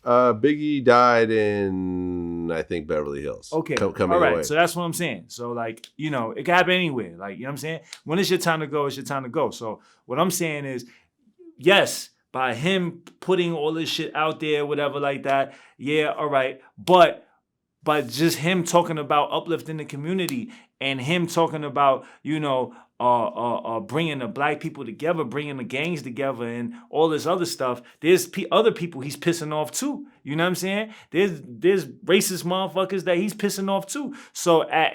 Biggie died in, I think, Beverly Hills. Okay. Coming all right. away. So that's what I'm saying. So it can happen anywhere. You know what I'm saying? When it's your time to go, it's your time to go. So what I'm saying is, yes, by him putting all this shit out there, whatever like that, yeah, all right. But just him talking about uplifting the community and him talking about, bringing the black people together, bringing the gangs together and all this other stuff, there's other people he's pissing off too. You know what I'm saying? There's racist motherfuckers that he's pissing off too. So at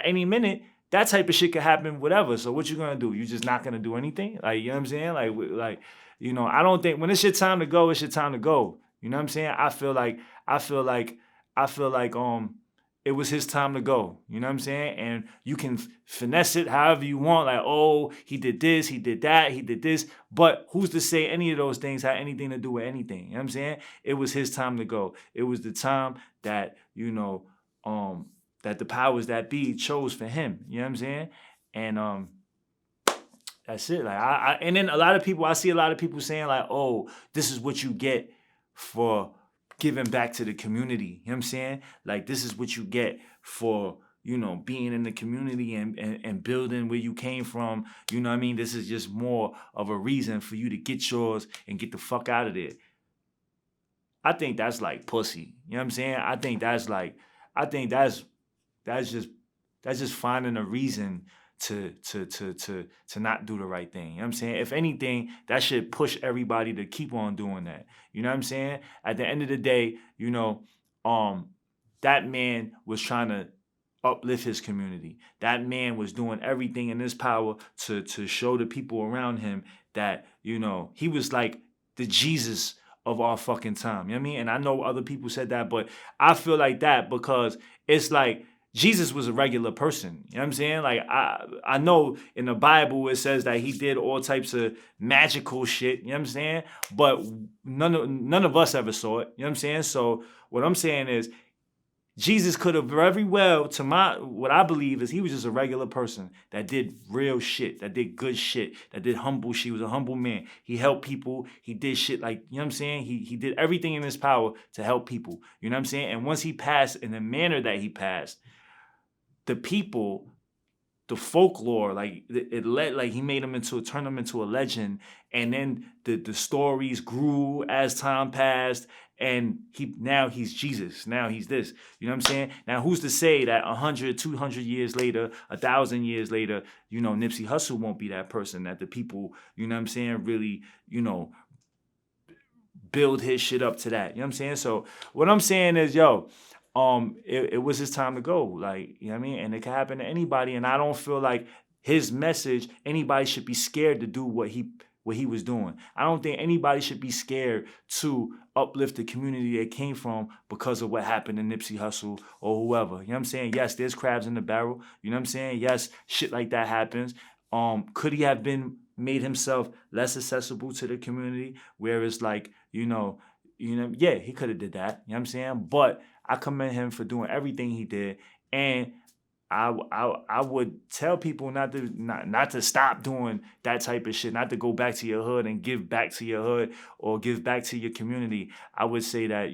any minute, that type of shit could happen, whatever. So what you gonna do? You just not gonna do anything? You know what I'm saying? I don't think when it's your time to go, it's your time to go. You know what I'm saying? I feel like it was his time to go. You know what I'm saying? And you can finesse it however you want. He did this, he did that, he did this. But who's to say any of those things had anything to do with anything? You know what I'm saying? It was his time to go. It was the time that, that the powers that be chose for him. You know what I'm saying? And that's it. And then I see a lot of people saying this is what you get for giving back to the community. You know what I'm saying? This is what you get for, being in the community and building where you came from. You know what I mean? This is just more of a reason for you to get yours and get the fuck out of there. I think that's like pussy. You know what I'm saying? I think that's just finding a reason to not do the right thing. You know what I'm saying? If anything, that should push everybody to keep on doing that. You know what I'm saying? At the end of the day, that man was trying to uplift his community. That man was doing everything in his power to show the people around him that, he was like the Jesus of our fucking time. You know what I mean? And I know other people said that, but I feel like that because it's like Jesus was a regular person. You know what I'm saying? Like I know in the Bible it says that he did all types of magical shit. You know what I'm saying? But none of us ever saw it. You know what I'm saying? So what I'm saying is Jesus could have very well, what I believe is he was just a regular person that did real shit, that did good shit, that did humble shit. He was a humble man. He helped people. He did shit like, you know what I'm saying? He did everything in his power to help people. You know what I'm saying? And once he passed in the manner that he passed, the people, the folklore, like he made him turned him into a legend. And then the stories grew as time passed. And now he's Jesus. Now he's this. You know what I'm saying? Now, who's to say that 100, 200 years later, 1,000 years later, Nipsey Hussle won't be that person that the people, you know what I'm saying, really, build his shit up to that. You know what I'm saying? So what I'm saying is, it was his time to go. Like, you know what I mean? And it can happen to anybody. And I don't feel like his message, anybody should be scared to do what he was doing. I don't think anybody should be scared to uplift the community they came from because of what happened to Nipsey Hussle or whoever. You know what I'm saying? Yes, there's crabs in the barrel. You know what I'm saying? Yes, shit like that happens. Could he have made himself less accessible to the community? Where it's like, yeah, he could have did that. You know what I'm saying? But I commend him for doing everything he did. And I would tell people not to stop doing that type of shit, not to go back to your hood and give back to your hood or give back to your community. I would say that,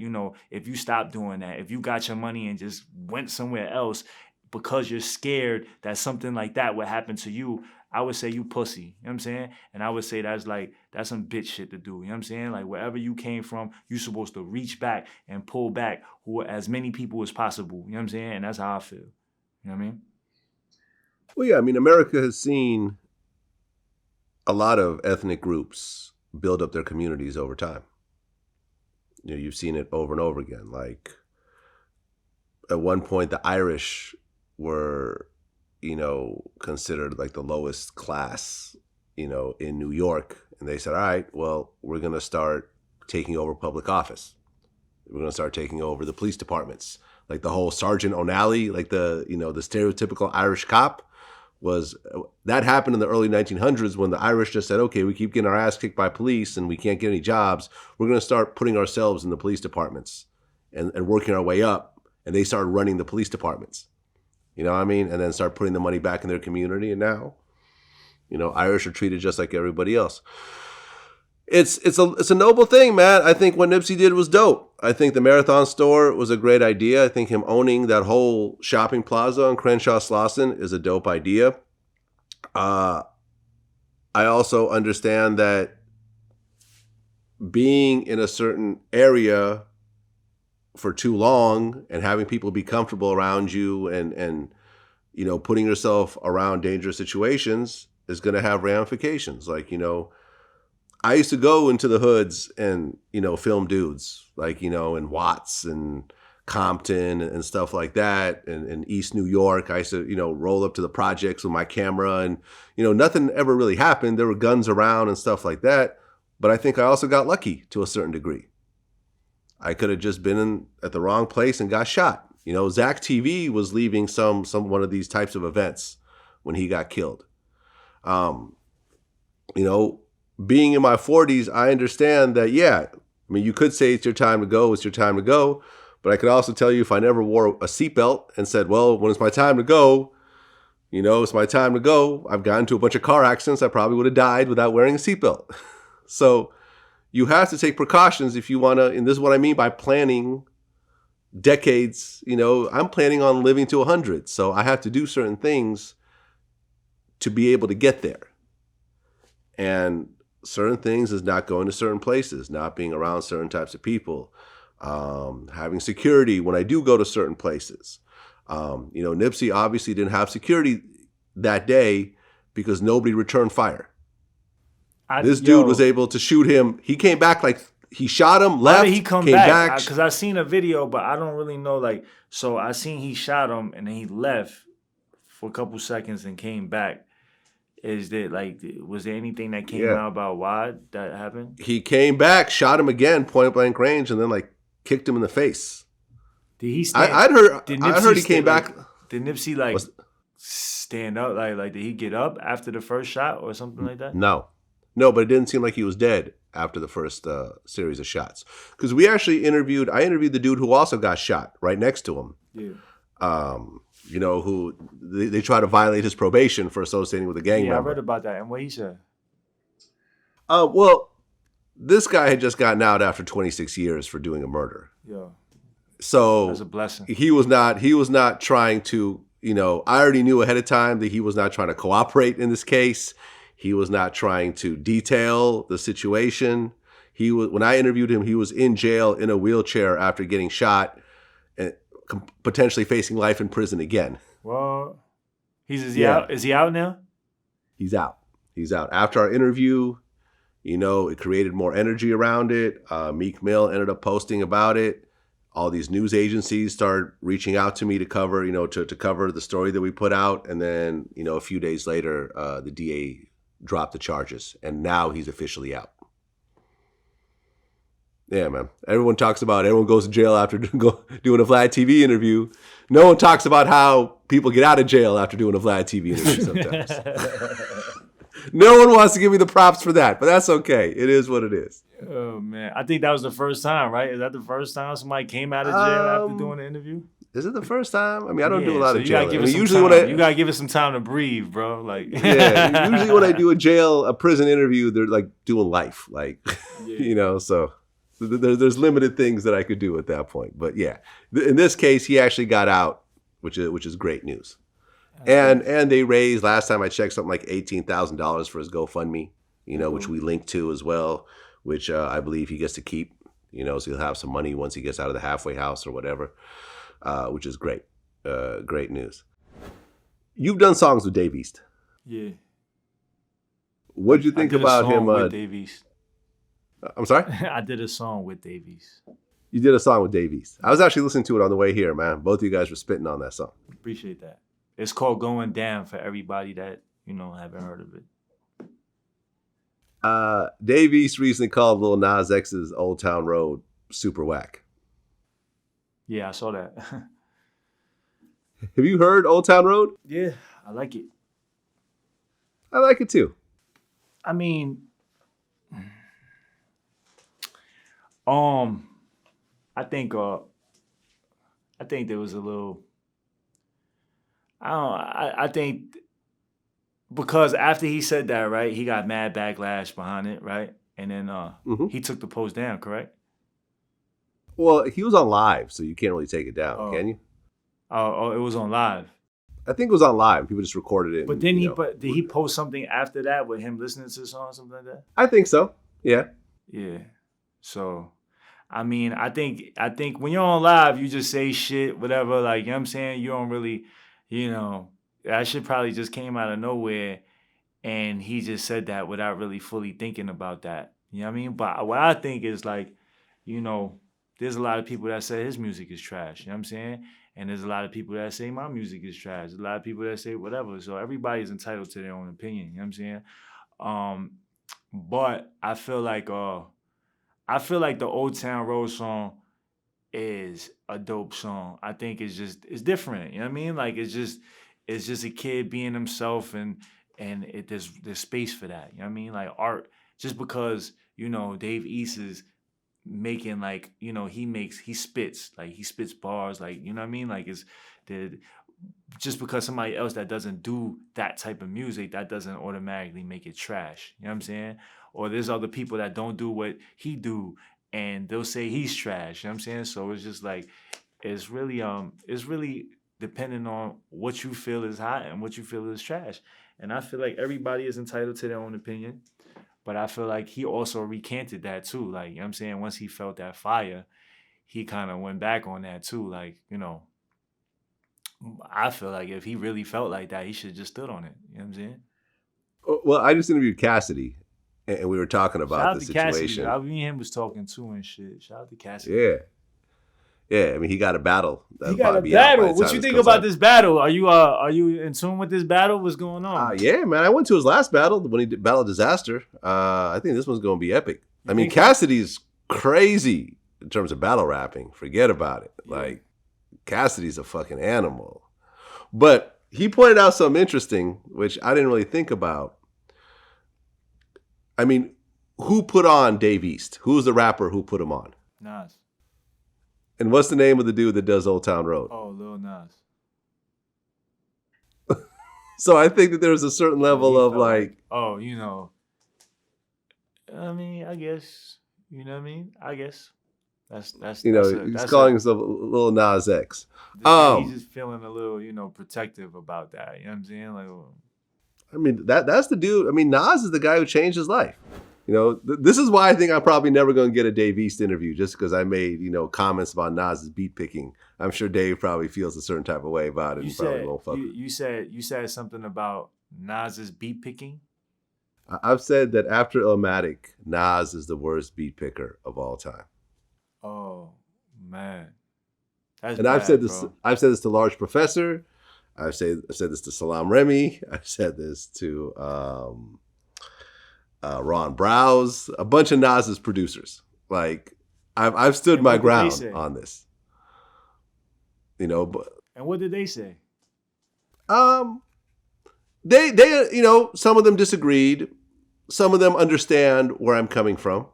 if you stop doing that, if you got your money and just went somewhere else because you're scared that something like that would happen to you, I would say you pussy. You know what I'm saying? And I would say that's some bitch shit to do. You know what I'm saying? Like wherever you came from, you're supposed to reach back and pull back as many people as possible. You know what I'm saying? And that's how I feel. You know what I mean? Well, yeah, I mean, America has seen a lot of ethnic groups build up their communities over time. You've seen it over and over again. Like at one point, the Irish were, considered like the lowest class, in New York. And they said, all right, well, we're going to start taking over public office. We're going to start taking over the police departments. Like the whole Sergeant O'Nally, like the stereotypical Irish cop that happened in the early 1900s when the Irish just said, okay, we keep getting our ass kicked by police and we can't get any jobs. We're going to start putting ourselves in the police departments and working our way up. And they started running the police departments, you know what I mean? And then start putting the money back in their community. And now, Irish are treated just like everybody else. It's a noble thing, man. I think what Nipsey did was dope. I think the Marathon store was a great idea. I think him owning that whole shopping plaza on Crenshaw Slauson is a dope idea. I also understand that being in a certain area for too long and having people be comfortable around you and putting yourself around dangerous situations is going to have ramifications. Like, I used to go into the hoods and, film dudes like, in Watts and Compton and stuff like that. And in East New York, I used to, roll up to the projects with my camera and, nothing ever really happened. There were guns around and stuff like that. But I think I also got lucky to a certain degree. I could have just been at the wrong place and got shot. Zach TV was leaving one of these types of events when he got killed. Being in my 40s, I understand that, yeah, I mean, you could say it's your time to go, it's your time to go. But I could also tell you if I never wore a seatbelt and said, well, when it's my time to go, it's my time to go. I've gotten into a bunch of car accidents. I probably would have died without wearing a seatbelt. So you have to take precautions if you want to, and this is what I mean by planning, decades, I'm planning on living to 100. So I have to do certain things to be able to get there. And certain things is not going to certain places, not being around certain types of people, having security when I do go to certain places. Nipsey obviously didn't have security that day because nobody returned fire. This dude was able to shoot him. He came back like he shot him, left, how did he come came back. Because I seen a video, but I don't really know. Like, so I seen he shot him and then he left for a couple seconds and came back. Is there was there anything that came out about why that happened? He came back, shot him again, point blank range, and then kicked him in the face. Did he stand? I heard he came back. Did Nipsey stand up? Like did he get up after the first shot or something like that? No, but it didn't seem like he was dead after the first series of shots. Because I interviewed the dude who also got shot right next to him. Yeah. Who they try to violate his probation for associating with a gang member. I read about that. And what he said? Well, this guy had just gotten out after 26 years for doing a murder. Yeah. So that's a blessing. He was not trying to, I already knew ahead of time that he was not trying to cooperate in this case. He was not trying to detail the situation. When I interviewed him, he was in jail in a wheelchair after getting shot and potentially facing life in prison again. Well, is he out? Is he out now? He's out. After our interview, it created more energy around it. Meek Mill ended up posting about it. All these news agencies started reaching out to me to cover, to cover the story that we put out. And then, a few days later, the DA dropped the charges, and now he's officially out. Yeah, man. Everyone goes to jail after doing a VladTV interview. No one talks about how people get out of jail after doing a VladTV interview sometimes. No one wants to give me the props for that, but that's okay. It is what it is. Oh, man. I think that was the first time, right? Is that the first time somebody came out of jail after doing an interview? Is it the first time? I mean, I don't do a lot of jail. You gotta give it some time to breathe, bro. Usually when I do a prison interview, they're doing life, so there's limited things that I could do at that point. But yeah, in this case, he actually got out, which is great news. And they raised, last time I checked, something like $18,000 for his GoFundMe, which we linked to as well, which I believe he gets to keep, so he'll have some money once he gets out of the halfway house or whatever. Which is great. Great news. You've done songs with Dave East. Yeah. What'd you think about him? With Dave East. I'm sorry? I did a song with Dave East. You did a song with Dave East. I was actually listening to it on the way here, man. Both of you guys were spitting on that song. Appreciate that. It's called Going Down for everybody that, haven't heard of it. Dave East recently called Lil Nas X's Old Town Road super whack. Yeah, I saw that. Have you heard Old Town Road? Yeah, I like it. I like it too. I mean, I think there was a little. I think because after he said that, right, he got mad backlash behind it, right, and then he took the post down, correct? Well, he was on live, so you can't really take it down, can you? Oh, it was on live. I think it was on live. People just recorded it. But then did he post something after that with him listening to the song or something like that? I think so. Yeah. Yeah. So, I mean, I think when you're on live, you just say shit, whatever. Like, you know what I'm saying? You don't really, that shit probably just came out of nowhere, and he just said that without really fully thinking about that. You know what I mean? But what I think is there's a lot of people that say his music is trash. You know what I'm saying? And there's a lot of people that say my music is trash. There's a lot of people that say whatever. So everybody's entitled to their own opinion. You know what I'm saying? But I feel like the Old Town Road song is a dope song. I think it's different. You know what I mean? Like it's just a kid being himself, and there's space for that. You know what I mean? Like art. Just because Dave East is making he spits bars, you know what I mean, just because somebody else that doesn't do that type of music, that doesn't automatically make it trash. You know what I'm saying? Or there's other people that don't do what he do and they'll say he's trash. You know what I'm saying? So it's just it's really depending on what you feel is hot and what you feel is trash. And I feel like everybody is entitled to their own opinion. But I feel like he also recanted that too. Like, you know what I'm saying? Once he felt that fire, he kind of went back on that too. Like, you know, I feel like if he really felt like that, he should have just stood on it. You know what I'm saying? Well, I just interviewed Cassidy, and we were talking Shout about out the to situation. Cassidy. Me and him was talking too and shit. Shout out to Cassidy. Yeah. Yeah, I mean, he got a battle. He got a battle. What you think about this battle? Are you in tune with this battle? What's going on? Yeah, man. I went to his last battle when he did Battle Disaster. I think this one's going to be epic. I mean, Cassidy's crazy in terms of battle rapping. Forget about it. Yeah. Like, Cassidy's a fucking animal. But he pointed out something interesting, which I didn't really think about. I mean, who put on Dave East? Who's the rapper who put him on? Nas. And what's the name of the dude that does Old Town Road? Oh, Lil Nas. So I think that there's a certain level of like, oh, you know, I mean, I guess, you know what I mean? I guess that's you know, he's calling himself Lil Nas X. He's just feeling a little, you know, protective about that. You know what I'm saying? Like, I mean, that's the dude. I mean, Nas is the guy who changed his life. You know, this is why I think I'm probably never going to get a Dave East interview, just because I made, you know, comments about Nas's beat picking. I'm sure Dave probably feels a certain type of way about it. You said something about Nas's beat picking. I've said that after Illmatic, Nas is the worst beat picker of all time. Oh man, I've said this. Bro. I've said this to Large Professor. I've said this to Salam Remy. I've said this to Ron Browse, a bunch of Nas's producers. Like, I've stood my ground on this. You know, but and what did they say? They you know, some of them disagreed. Some of them understand where I'm coming from.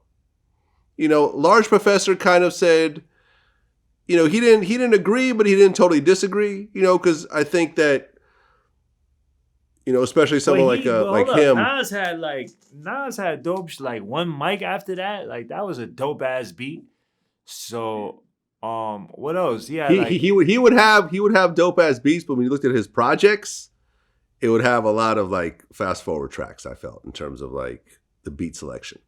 You know, Large Professor kind of said, you know, he didn't agree, but he didn't totally disagree. You know, because I think that, you know, especially someone like him. Nas had dope, like one mic after that. Like, that was a dope ass beat. So, what else? Yeah, he would have dope ass beats, but when you looked at his projects, it would have a lot of like fast forward tracks. I felt in terms of like the beat selection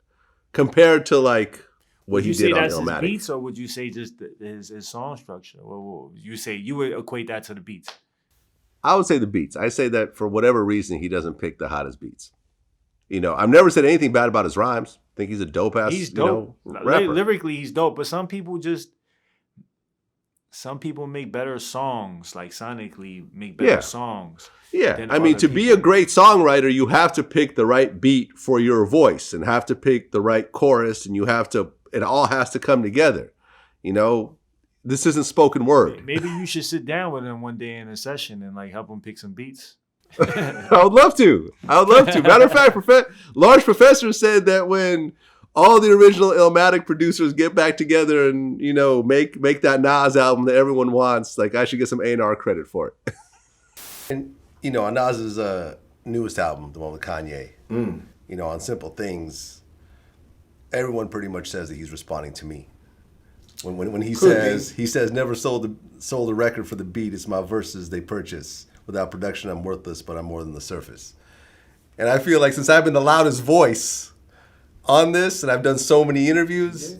compared to like what he did on Illmatic. Would you say that's his beats, or would you say just his song structure? Or you say you would equate that to the beats? I would say the beats. I say that for whatever reason, he doesn't pick the hottest beats. You know, I've never said anything bad about his rhymes. I think he's a dope ass. He's dope. You know, rapper. Lyrically, he's dope. But some people make better songs, like sonically make better songs. Yeah, I mean, to be a great songwriter, you have to pick the right beat for your voice, and have to pick the right chorus, and it all has to come together. You know, this isn't spoken word. Maybe you should sit down with him one day in a session and like help him pick some beats. I would love to. Matter of fact, Large Professor said that when all the original Illmatic producers get back together and, you know, make that Nas album that everyone wants, like, I should get some A&R credit for it. And, you know, on Nas's newest album, the one with Kanye, you know, on Simple Things, everyone pretty much says that he's responding to me. When he says never sold a record for the beat, it's my verses they purchase. Without production, I'm worthless, but I'm more than the surface. And I feel like since I've been the loudest voice on this, and I've done so many interviews,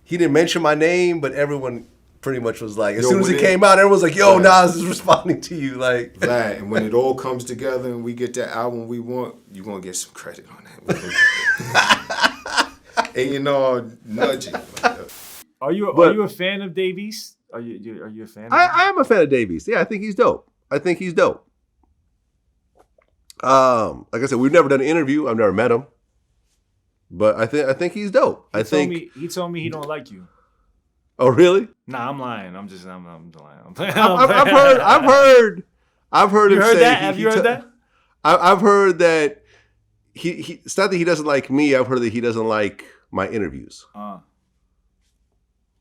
he didn't mention my name, but everyone pretty much was like, as soon as it came out, everyone was like, yo, Nas is responding to you. Like, Vlad, and when it all comes together and we get that album we want, you're going to get some credit on that. And you know, nudging. Are you a fan of Dave East? Are you a fan of I am a fan of Dave East. Yeah, I think he's dope. Like I said, we've never done an interview. I've never met him. But I think he's dope. He told me he don't like you. Oh, really? Nah, I'm lying. I'm lying. I've heard him say that? Have you heard that? I've heard that he it's not that he doesn't like me. I've heard that he doesn't like my interviews.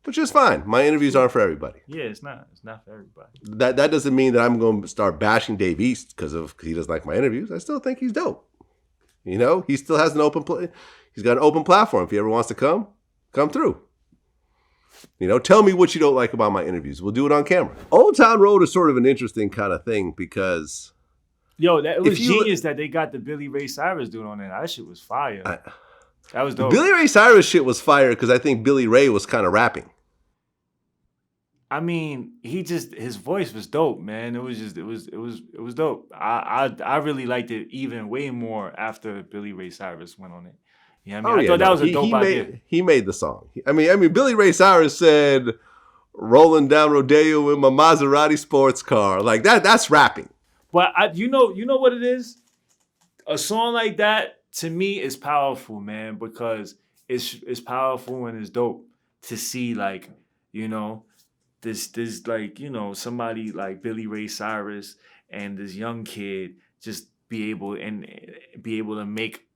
Which is fine. My interviews aren't for everybody. Yeah, it's not. It's not for everybody. That doesn't mean that I'm going to start bashing Dave East because he doesn't like my interviews. I still think he's dope. You know, he still has he's got an open platform. If he ever wants to come through. You know, tell me what you don't like about my interviews. We'll do it on camera. Old Town Road is sort of an interesting kind of thing because... Yo, it was genius that they got the Billy Ray Cyrus dude on there. That shit was fire. That was dope. Billy Ray Cyrus shit was fire because I think Billy Ray was kind of rapping. I mean, his voice was dope, man. It was dope. I really liked it even way more after Billy Ray Cyrus went on it. You know what I mean? I thought that was a dope idea. He made the song. I mean, Billy Ray Cyrus said, "Rolling down Rodeo in my Maserati sports car." Like that's rapping. But you know what it is? A song like that to me is powerful, man, because it's powerful and it's dope to see, like, you know, this like, you know, somebody like Billy Ray Cyrus and this young kid just be able to make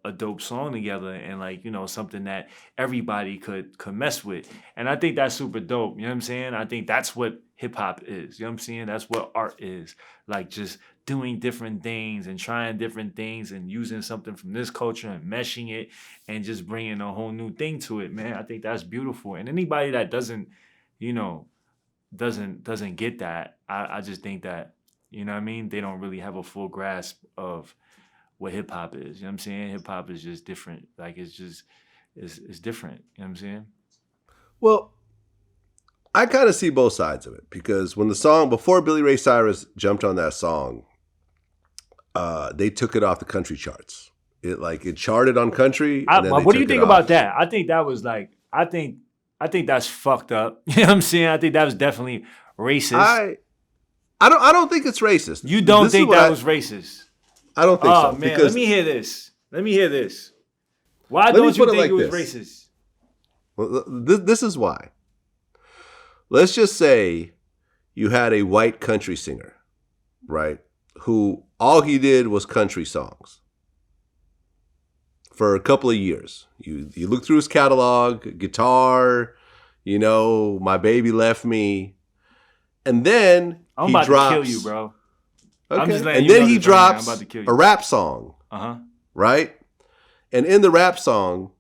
a dope song together, and, like, you know, something that everybody could mess with. And I think that's super dope. You know what I'm saying? I think that's what hip hop is. You know what I'm saying? That's what art is. Like, just doing different things and trying different things and using something from this culture and meshing it and just bringing a whole new thing to it, man. I think that's beautiful. And anybody that doesn't get that, I just think that, you know what I mean, they don't really have a full grasp of what hip hop is. You know what I'm saying? Hip hop is just different. Like, it's different. You know what I'm saying? Well, I kind of see both sides of it, because when the song, before Billy Ray Cyrus jumped on that song, they took it off the country charts. It charted on country. What do you think about that? I think that was like, I think that's fucked up. You know what I'm saying? I think that was definitely racist. I don't think it's racist. You don't think that was racist? I don't think so. Oh, man, let me hear this. Why don't you think it was racist? Well, this is why. Let's just say you had a white country singer, right, who all he did was country songs for a couple of years. You look through his catalog, guitar, you know, My Baby Left Me, and then I'm about to kill you, bro. Okay. And then he drops a rap song, right? And in the rap song,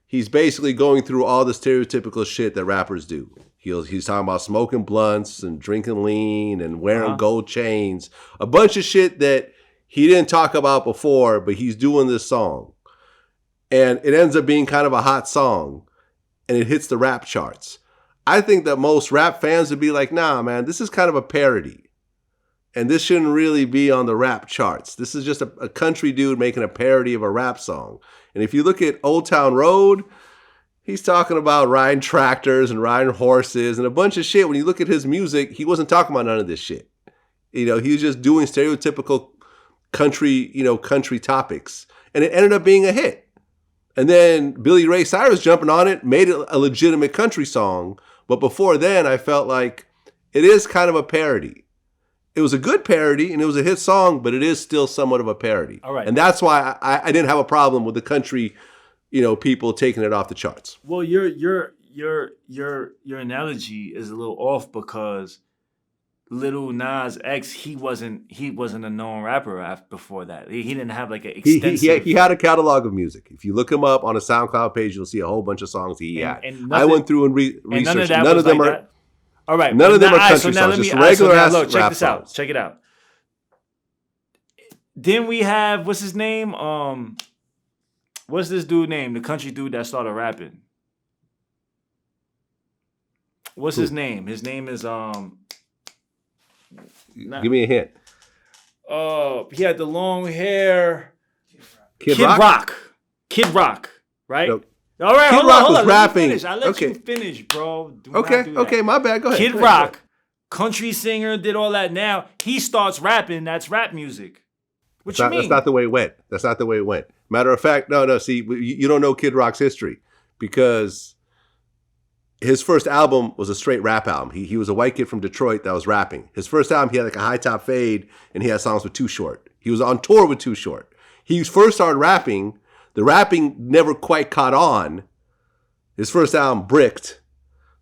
he's basically going through all the stereotypical shit that rappers do. He's talking about smoking blunts and drinking lean and wearing gold chains, a bunch of shit that he didn't talk about before, but he's doing this song. And it ends up being kind of a hot song, and it hits the rap charts. I think that most rap fans would be like, nah, man, this is kind of a parody. And this shouldn't really be on the rap charts. This is just a country dude making a parody of a rap song. And if you look at Old Town Road, he's talking about riding tractors and riding horses and a bunch of shit. When you look at his music, he wasn't talking about none of this shit. You know, he was just doing stereotypical country topics. And it ended up being a hit. And then Billy Ray Cyrus jumping on it, made it a legitimate country song. But before then, I felt like it is kind of a parody. It was a good parody and it was a hit song, but it is still somewhat of a parody. All right. And that's why I didn't have a problem with the country, you know, people taking it off the charts. Well, your analogy is a little off, because Lil Nas X, he wasn't a known rapper before that. He didn't have like an extensive... He had a catalog of music. If you look him up on a SoundCloud page, you'll see a whole bunch of songs he had. I went through and researched. None of them are... That. All right. None of them are country songs. Just regular ass rap songs. Check this out. Check it out. Then we have, what's his name? What's this dude name? The country dude that started rapping. What's his name? His name is Give me a hint. He had the long hair. Kid Rock. Kid Rock, right? Nope. All right, Kid hold Rock on. was rapping. I let you finish, bro. Okay, my bad. Go ahead. Kid Rock, country singer, did all that. Now he starts rapping. That's rap music. What you mean? That's not the way it went. Matter of fact, no. See, you don't know Kid Rock's history, because his first album was a straight rap album. He was a white kid from Detroit that was rapping. His first album, he had like a high top fade, and he had songs with Too Short. He was on tour with Too Short. He first started rapping. The rapping never quite caught on. His first album bricked.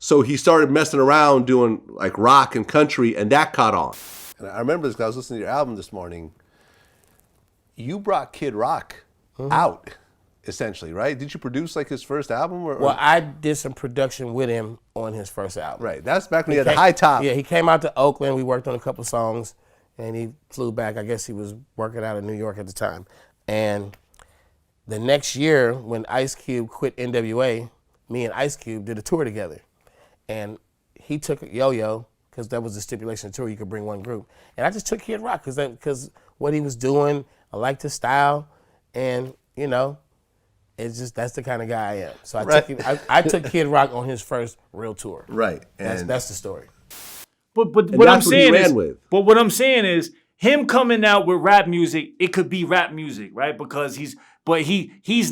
So he started messing around doing like rock and country, and that caught on. And I remember this because I was listening to your album this morning. You brought Kid Rock out. essentially, right? Did you produce like his first album? Well, I did some production with him on his first album. Right, that's back when he had the high top. Yeah, he came out to Oakland. We worked on a couple songs, and he flew back. I guess he was working out of New York at the time. And the next year, when Ice Cube quit NWA, me and Ice Cube did a tour together. And he took Yo-Yo, because that was the stipulation of the tour, you could bring one group. And I just took Kid Rock, because what he was doing, I liked his style, and, you know, it's just, that's the kind of guy I am. So I took Kid Rock on his first real tour. Right. And That's the story. But what I'm saying is him coming out with rap music, it could be rap music, right? Because he's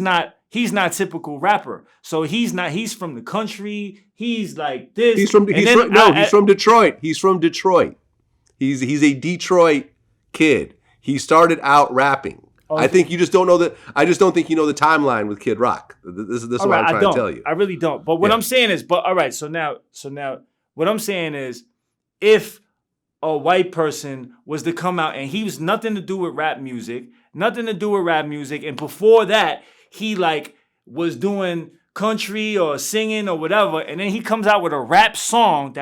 not typical rapper. So he's from the country. He's like this. He's from Detroit. He's from Detroit. He's a Detroit kid. He started out rapping. I think you just don't know that. I just don't think you know the timeline with Kid Rock. This is what I'm trying to tell you. I really don't. But what I'm saying is, all right. So now, what I'm saying is, if a white person was to come out and he was nothing to do with rap music, and before that he like was doing country or singing or whatever, and then he comes out with a rap song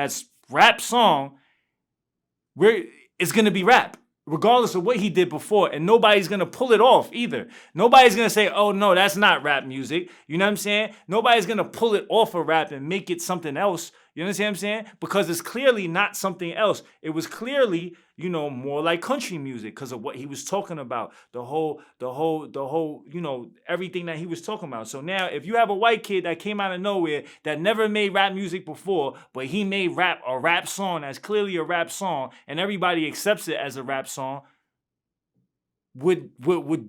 where it's gonna be rap, regardless of what he did before, and nobody's gonna pull it off either. Nobody's gonna say, oh no, that's not rap music. You know what I'm saying? Nobody's gonna pull it off of rap and make it something else. You understand what I'm saying? Because it's clearly not something else. It was clearly, you know, more like country music because of what he was talking about. The whole, you know, everything that he was talking about. So now if you have a white kid that came out of nowhere that never made rap music before, but he made a rap song that's clearly a rap song, and everybody accepts it as a rap song, would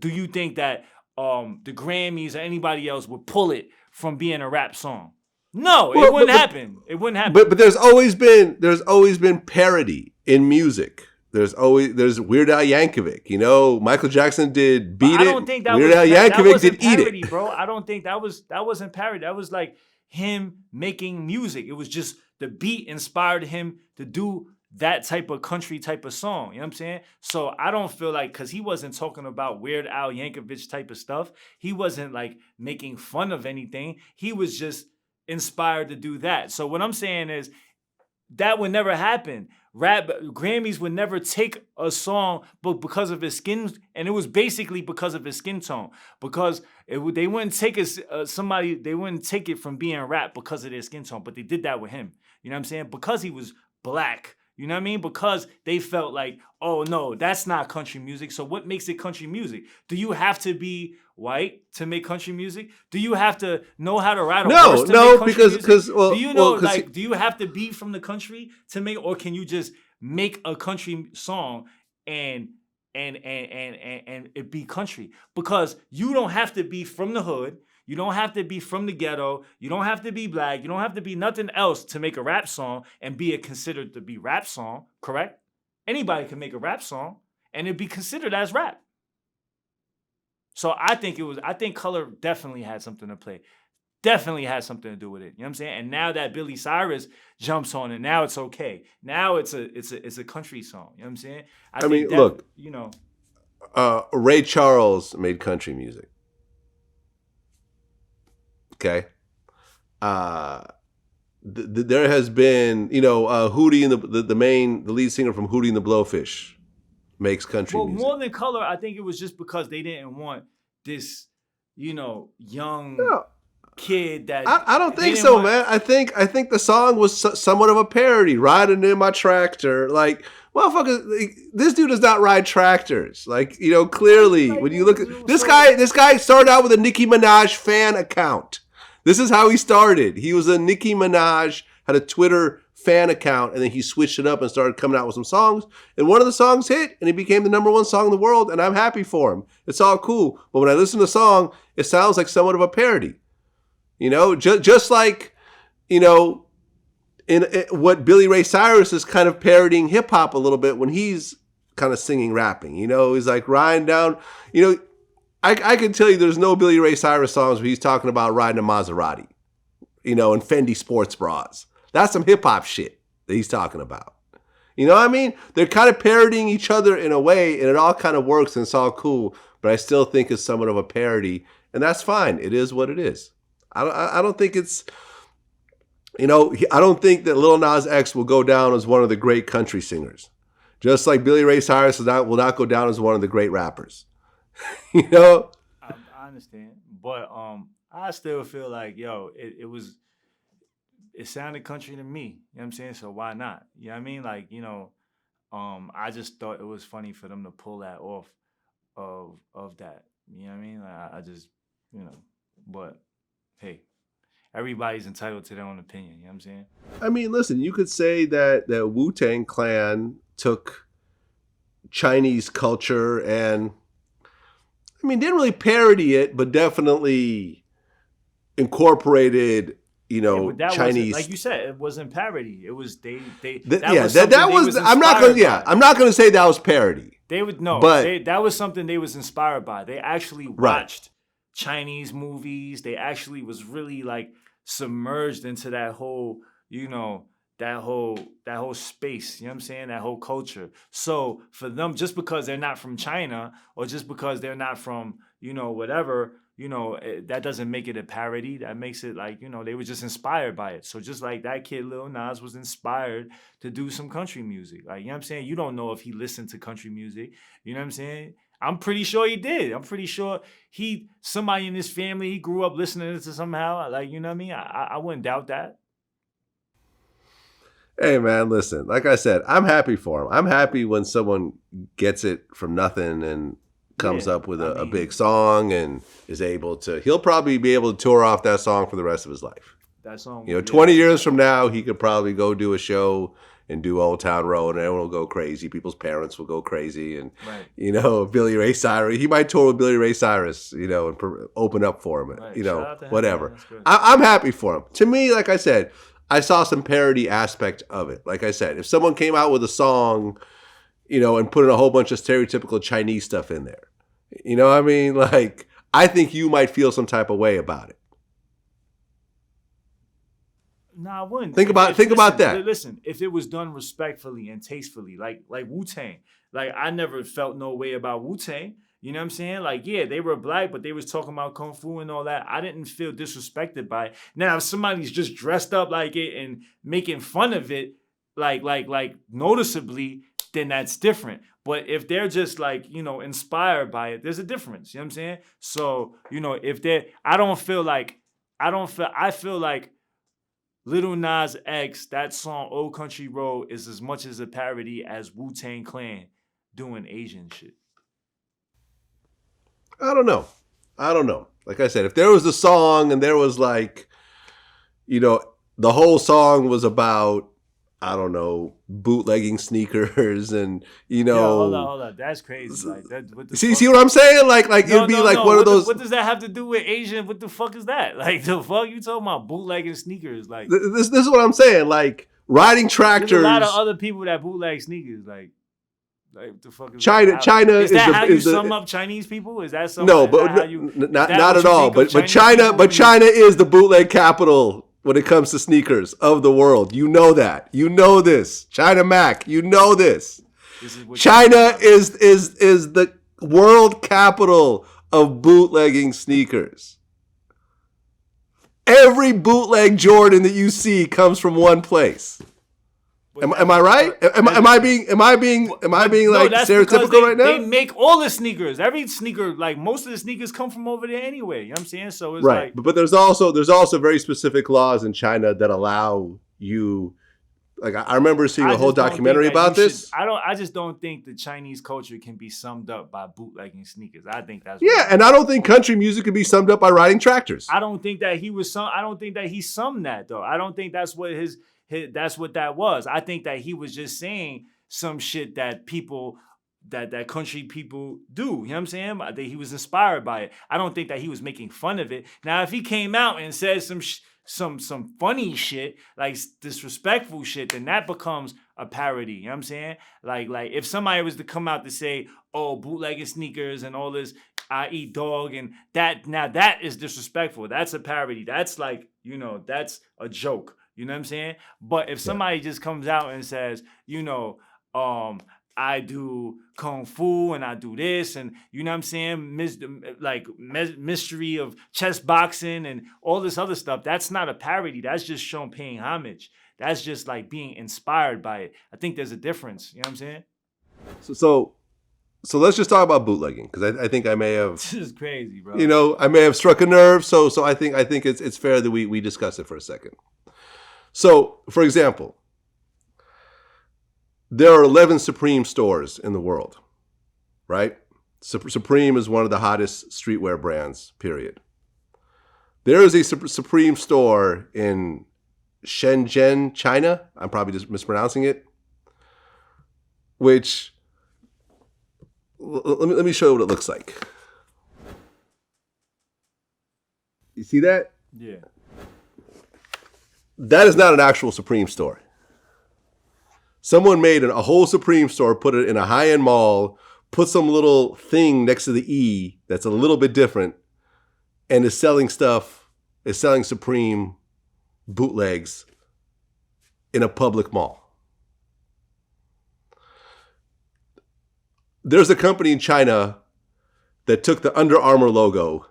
do you think that the Grammys or anybody else would pull it from being a rap song? No, it wouldn't happen. It wouldn't happen. But there's always been parody in music. There's Weird Al Yankovic. You know, Michael Jackson did Beat It. I don't think Weird Al Yankovic did Eat It, bro. I don't think that wasn't parody. That was like him making music. It was just the beat inspired him to do that type of country type of song. You know what I'm saying? So I don't feel like, because he wasn't talking about Weird Al Yankovic type of stuff. He wasn't like making fun of anything. He was just inspired to do that. So what I'm saying is that would never happen. Grammys would never take a song, but because of his skin, and it was basically because of his skin tone, because they wouldn't take they wouldn't take it from being rap because of their skin tone, but they did that with him. You know what I'm saying? Because he was black. You know what I mean? Because they felt like, oh no, that's not country music. So what makes it country music? Do you have to be white to make country music? Do you have to know how to write a verse to make country music? Do you have to be from the country to make, or can you just make a country song and it be country? Because you don't have to be from the hood. You don't have to be from the ghetto. You don't have to be black. You don't have to be nothing else to make a rap song and be considered to be rap song, correct? Anybody can make a rap song and it'd be considered as rap. So I think color definitely had something to play. Definitely had something to do with it. You know what I'm saying? And now that Billy Cyrus jumps on it, now it's okay. Now it's a country song. You know what I'm saying? I mean, look, you know, Ray Charles made country music. Okay. There has been, you know, Hootie and the lead singer from Hootie and the Blowfish makes country music. More than color, I think it was just because they didn't want this, you know, young kid that. I don't think so, man. I think the song was somewhat of a parody. Riding in my tractor, like, motherfucker, this dude does not ride tractors. Like, you know, clearly when you look at this guy started out with a Nicki Minaj fan account. This is how he started. He was a Nicki Minaj, had a Twitter fan account, and then he switched it up and started coming out with some songs. And one of the songs hit, and he became the #1 song in the world, and I'm happy for him. It's all cool. But when I listen to the song, it sounds like somewhat of a parody. You know, just like, you know, in what Billy Ray Cyrus is kind of parodying hip-hop a little bit when he's kind of singing, rapping. You know, he's like riding down, you know, I can tell you there's no Billy Ray Cyrus songs where he's talking about riding a Maserati, you know, and Fendi sports bras. That's some hip hop shit that he's talking about. You know what I mean? They're kind of parodying each other in a way, and it all kind of works and it's all cool, but I still think it's somewhat of a parody. and that's fine. It is what it is. I don't think it's, I don't think that Lil Nas X will go down as one of the great country singers, just like Billy Ray Cyrus will not go down as one of the great rappers. I understand, but I still feel like it sounded country to me. You know what I'm saying? So why not? You know what I mean? Like, I just thought it was funny for them to pull that off of that. You know what I mean? Like, I just, but hey, everybody's entitled to their own opinion. You know what I'm saying? I mean, listen, you could say that the Wu-Tang Clan took Chinese culture and, didn't really parody it, but definitely incorporated, but that Chinese. Like you said, it wasn't parody. It was I'm not going to say that was parody. That was something they was inspired by. They actually watched Chinese movies. They actually was really like submerged into that whole, that whole space, you know what I'm saying? That whole culture. So for them, just because they're not from China or just because they're not from, whatever, that doesn't make it a parody. That makes it like, they were just inspired by it. So just like that kid, Lil Nas, was inspired to do some country music. Like, you know what I'm saying? You don't know if he listened to country music. You know what I'm saying? I'm pretty sure he did. I'm pretty sure somebody in his family, he grew up listening to somehow. Like, you know what I mean? I wouldn't doubt that. Hey, man, listen, like I said, I'm happy for him. I'm happy when someone gets it from nothing and comes up with a big song and is able to, he'll probably be able to tour off that song for the rest of his life. That song. 20 years from now, he could probably go do a show and do Old Town Road and everyone will go crazy. People's parents will go crazy. And, Billy Ray Cyrus, he might tour with Billy Ray Cyrus, and open up for him, whatever. I'm happy for him. To me, like I said, I saw some parody aspect of it. Like I said, if someone came out with a song, and put in a whole bunch of stereotypical Chinese stuff in there, Like, I think you might feel some type of way about it. No, I wouldn't. Think about that. Listen, if it was done respectfully and tastefully, like Wu-Tang, like I never felt no way about Wu-Tang. You know what I'm saying? Like, yeah, they were black, but they was talking about kung fu and all that. I didn't feel disrespected by it. Now, if somebody's just dressed up like it and making fun of it, like noticeably, then that's different. But if they're just like, inspired by it, there's a difference. You know what I'm saying? So, I feel like Lil Nas X, that song Old Country Road, is as much as a parody as Wu-Tang Clan doing Asian shit. I don't know. Like I said, if there was a song and there was like, the whole song was about, I don't know, bootlegging sneakers and, hold on. That's crazy. Like that. See what I'm saying? Like it'd be like one of those. What does that have to do with Asian? What the fuck is that? Like the fuck you talking about bootlegging sneakers? Like this is what I'm saying. Like riding tractors. There's a lot of other people that bootleg sneakers. Like what the fuck is China? That? China is that how you sum up Chinese people? Is that something? No, but not at all. But China is the bootleg capital when it comes to sneakers of the world. You know that. You know this. China Mac, you know this. China is the world capital of bootlegging sneakers. Every bootleg Jordan that you see comes from one place. Am I right? Am I being like stereotypical right now? They make all the sneakers. Every sneaker, like most of the sneakers, come from over there anyway. You know what I'm saying? So it's right. But there's also very specific laws in China that allow you. Like I remember seeing a whole documentary about this. I just don't think the Chinese culture can be summed up by bootlegging sneakers. I think that's and I don't think country music can be summed up by riding tractors. I don't think that he summed that though. I don't think that's what that's what that was. I think that he was just saying some shit that people that country people do. You know what I'm saying? That he was inspired by it. I don't think that he was making fun of it. Now, if he came out and said some funny shit, like disrespectful shit, then that becomes a parody. You know what I'm saying? Like if somebody was to come out to say, oh, bootlegging sneakers and all this, I eat dog, and that is disrespectful. That's a parody. That's like, that's a joke. You know what I'm saying? But if somebody just comes out and says, I do kung fu and I do this and you know what I'm saying, mystery of chess boxing and all this other stuff. That's not a parody. That's just showing paying homage. That's just like being inspired by it. I think there's a difference. You know what I'm saying? So let's just talk about bootlegging because I think I may have. This is crazy, bro. You know, I may have struck a nerve. So I think it's fair that we discuss it for a second. So, for example, there are 11 Supreme stores in the world, right? Supreme is one of the hottest streetwear brands, period. There is a Supreme store in Shenzhen, China. I'm probably just mispronouncing it. Which, let me show you what it looks like. You see that? Yeah. That is not an actual Supreme store. Someone made a whole Supreme store, put it in a high-end mall, put some little thing next to the E that's a little bit different, and is selling Supreme bootlegs in a public mall. There's a company in China that took the Under Armour logo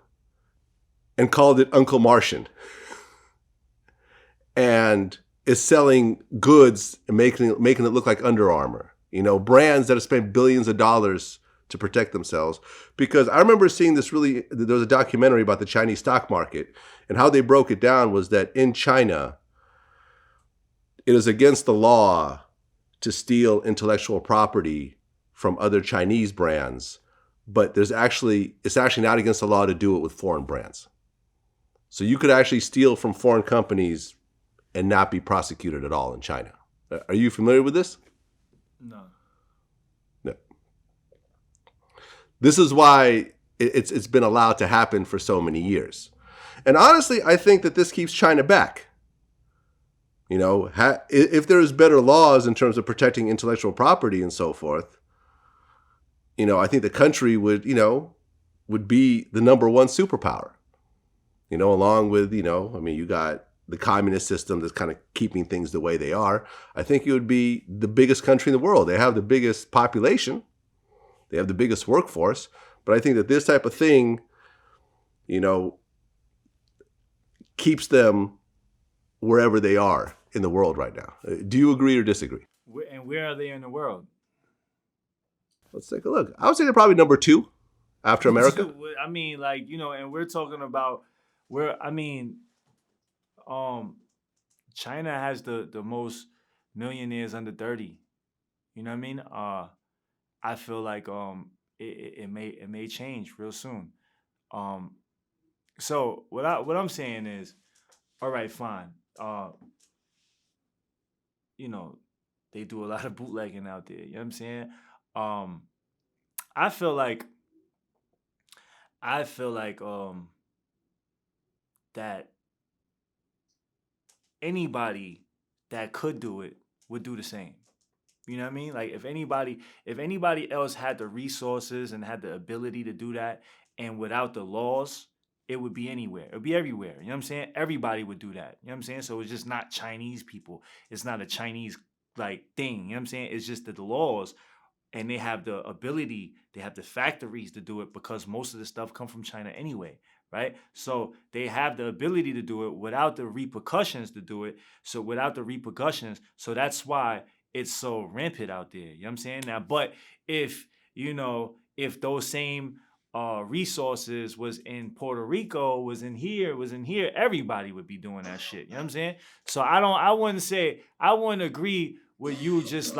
and called it Uncle Martian. And is selling goods and making it look like Under Armour. You know, brands that have spent billions of dollars to protect themselves. Because I remember seeing there was a documentary about the Chinese stock market, and how they broke it down was that in China, it is against the law to steal intellectual property from other Chinese brands, but it's actually not against the law to do it with foreign brands. So you could actually steal from foreign companies and not be prosecuted at all in China. Are you familiar with this? No. No. This is why it's been allowed to happen for so many years. And honestly, I think that this keeps China back. You know, if there's better laws in terms of protecting intellectual property and so forth, you know, I think the country would be the number one superpower. You know, along with, you got the communist system that's kind of keeping things the way they are. I think it would be the biggest country in the world. They have the biggest population. They have the biggest workforce. But I think that this type of thing, keeps them wherever they are in the world right now. Do you agree or disagree? And where are they in the world? Let's take a look. I would say they're probably number 2 after America. I mean, and we're talking about China has the most millionaires under 30. You know what I mean? I feel like it may change real soon. So what I'm saying is, all right, fine. They do a lot of bootlegging out there. You know what I'm saying? I feel like that anybody that could do it would do the same. You know what I mean? Like if anybody else had the resources and had the ability to do that, and without the laws, it would be anywhere. It would be everywhere. You know what I'm saying? Everybody would do that. You know what I'm saying? So it's just not Chinese people. It's not a Chinese thing. You know what I'm saying? It's just that the laws, and they have the ability, they have the factories to do it, because most of the stuff come from China anyway, right? So they have the ability to do it without the repercussions to do it. So that's why it's so rampant out there. You know what I'm saying? Now, but if those same resources was in Puerto Rico, was in here, everybody would be doing that shit. You know what I'm saying? So I wouldn't agree with you just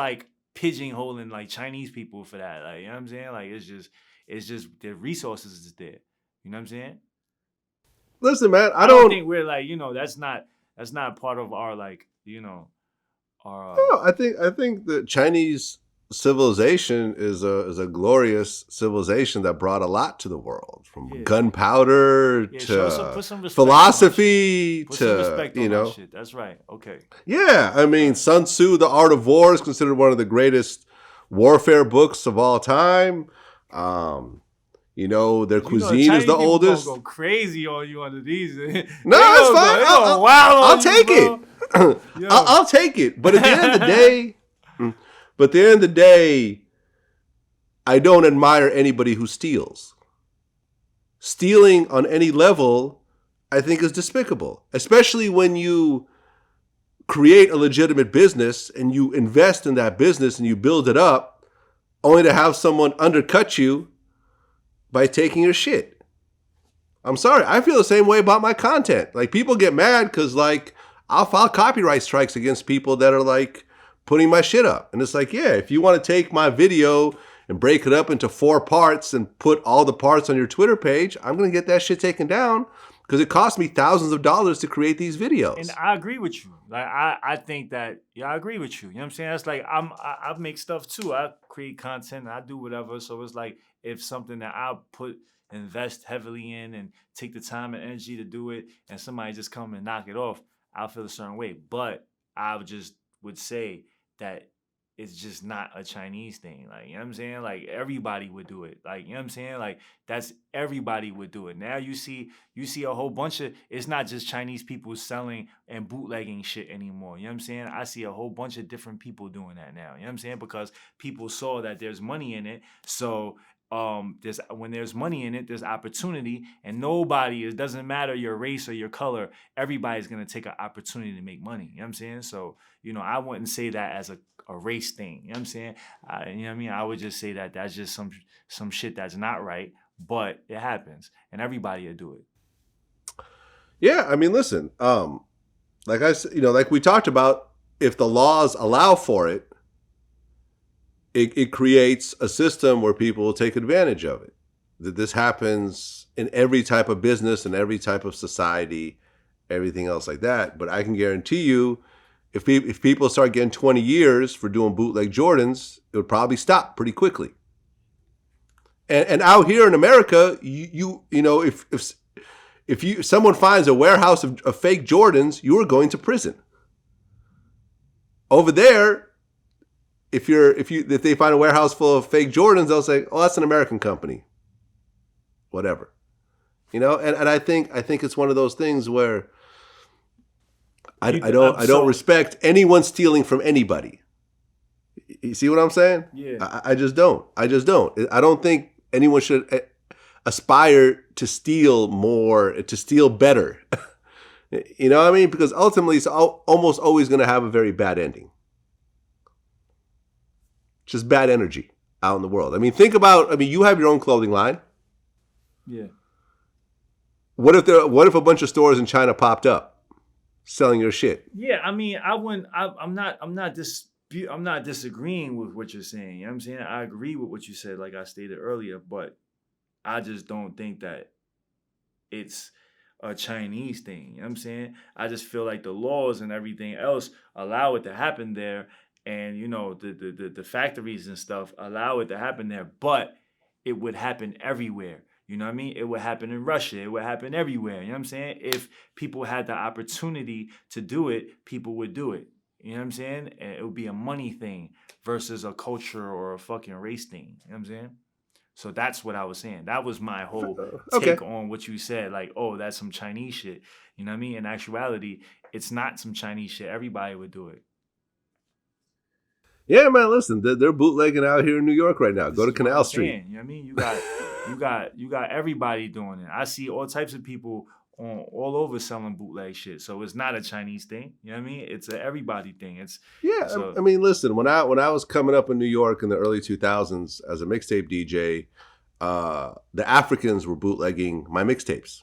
pigeonholing Chinese people for that. You know what I'm saying? It's just the resources is there. You know what I'm saying? Listen, man, I don't think we're that's not part of our our No, I think the Chinese civilization is a glorious civilization that brought a lot to the world, from gunpowder to philosophy put some respect to on that shit. That's right. Okay. Yeah, I mean, Sun Tzu, The Art of War, is considered one of the greatest warfare books of all time. Their cuisine is the oldest. Go crazy on you under these. No, it's fine. I'll take it. I'll take it. But at the end of the day, I don't admire anybody who steals. Stealing on any level, I think, is despicable, especially when you create a legitimate business and you invest in that business and you build it up only to have someone undercut you by taking your shit. I'm sorry. I feel the same way about my content. Like, people get mad because, like, I'll file copyright strikes against people that are, like, putting my shit up. And it's like, yeah, if you want to take my video and break it up into 4 parts and put all the parts on your Twitter page, I'm going to get that shit taken down because it cost me thousands of dollars to create these videos. And I agree with you. Like, I think that, yeah, I agree with you. You know what I'm saying? That's like, I make stuff too. I create content. I do whatever. So it's like, if something that I invest heavily in and take the time and energy to do it, and somebody just come and knock it off, I'll feel a certain way. But I just would say that it's just not a Chinese thing. Like, you know what I'm saying? Like, everybody would do it. Like, you know what I'm saying? Like, that's everybody would do it. Now you see a whole bunch of, it's not just Chinese people selling and bootlegging shit anymore. You know what I'm saying? I see a whole bunch of different people doing that now. You know what I'm saying? Because people saw that there's money in it. So when there's money in it, there's opportunity, and it doesn't matter your race or your color, everybody's gonna take an opportunity to make money. You know what I'm saying? So, you know, I wouldn't say that as a race thing. You know what I'm saying? You know what I mean? I would just say that that's just some shit that's not right, but it happens, and everybody will do it. Yeah, I mean, listen, like I said, you know, like we talked about, if the laws allow for it, it creates a system where people will take advantage of it. That this happens in every type of business and every type of society, everything else like that. But I can guarantee you, if people start getting 20 years for doing bootleg Jordans, it would probably stop pretty quickly. And out here in America, you know, if someone finds a warehouse of fake Jordans, you are going to prison. Over there, if they find a warehouse full of fake Jordans, they'll say, "Oh, that's an American company." Whatever. You know, and I think it's one of those things where I don't respect anyone stealing from anybody. You see what I'm saying? Yeah. I just don't. I don't think anyone should aspire to steal more, to steal better. You know what I mean? Because ultimately, it's almost always going to have a very bad ending. Just bad energy out in the world. I mean, you have your own clothing line. Yeah. What if a bunch of stores in China popped up selling your shit? Yeah, I mean, I'm not disagreeing with what you're saying. You know what I'm saying? I agree with what you said, like I stated earlier, but I just don't think that it's a Chinese thing. You know what I'm saying? I just feel like the laws and everything else allow it to happen there. And, you know, the factories and stuff allow it to happen there, but it would happen everywhere. You know what I mean? It would happen in Russia. It would happen everywhere. You know what I'm saying? If people had the opportunity to do it, people would do it. You know what I'm saying? And it would be a money thing versus a culture or a fucking race thing. You know what I'm saying? So that's what I was saying. That was my whole take on what you said. Like, oh, that's some Chinese shit. You know what I mean? In actuality, it's not some Chinese shit. Everybody would do it. Yeah, man, listen, they're bootlegging out here in New York right now. Go to Canal Street. You know what I mean? You got everybody doing it. I see all types of people all over selling bootleg shit. So it's not a Chinese thing. You know what I mean? It's an everybody thing. I mean, listen, when I was coming up in New York in the early 2000s as a mixtape DJ, the Africans were bootlegging my mixtapes.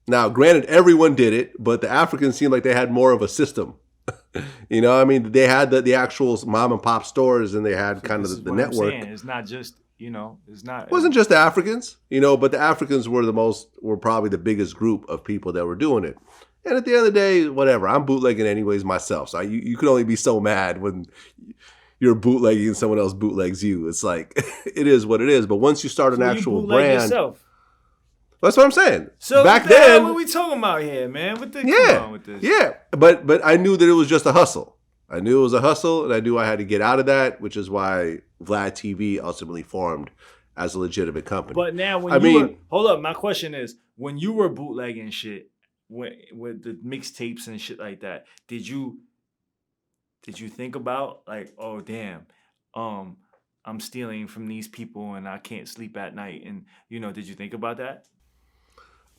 Now, granted, everyone did it, but the Africans seemed like they had more of a system. You know, I mean, they had the actual mom and pop stores, and they had kind of the network. It's not just, you know, it wasn't just the Africans, you know, but the Africans were probably the biggest group of people that were doing it. And at the end of the day, whatever, I'm bootlegging anyways myself. So you could only be so mad when you're bootlegging and someone else bootlegs you. It's like, it is what it is. But once you start an actual brand. Yourself. That's what I'm saying. So back then, what are we talking about here, man? Come on with this. Yeah, but I knew that it was just a hustle. I knew it was a hustle, and I knew I had to get out of that, which is why VladTV ultimately formed as a legitimate company. But now, hold up, my question is, when you were bootlegging shit with the mixtapes and shit like that, did you think about like, oh damn, I'm stealing from these people and I can't sleep at night. And did you think about that?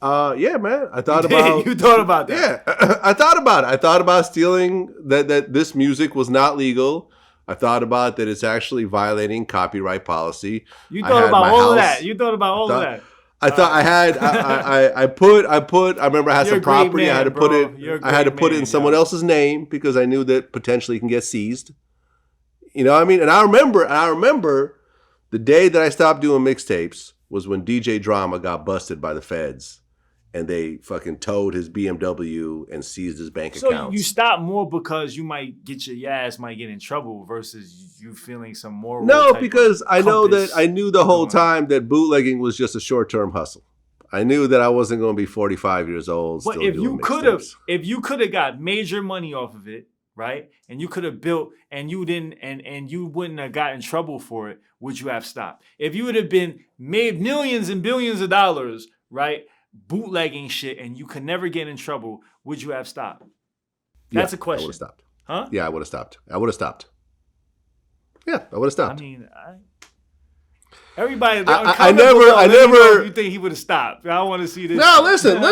Yeah, man. I thought about You thought about that? Yeah, I thought about it. I thought about stealing that this music was not legal. I thought about that it's actually violating copyright policy. You thought about all of that. You thought about all of that. I thought I had I remember I had some property. I had to put it in someone else's name because I knew that potentially it can get seized. You know what I mean? And I remember the day that I stopped doing mixtapes was when DJ Drama got busted by the feds and they fucking towed his BMW and seized his bank accounts. So you stopped more because you might get your ass might get in trouble versus you feeling some moral. No, because I know that I knew the whole time that bootlegging was just a short-term hustle. I knew that I wasn't going to be 45 years old. But if you could have got major money off of it, right? And you could have built and you didn't and you wouldn't have got in trouble for it, would you have stopped? If you would have been made millions and billions of dollars, right? Bootlegging shit and you could never get in trouble, would you have stopped? That's a question. I would have stopped. Huh? Yeah, I would have stopped. Yeah, I would have stopped. I mean, everybody. I never. You think he would have stopped? I want to see this. No, listen.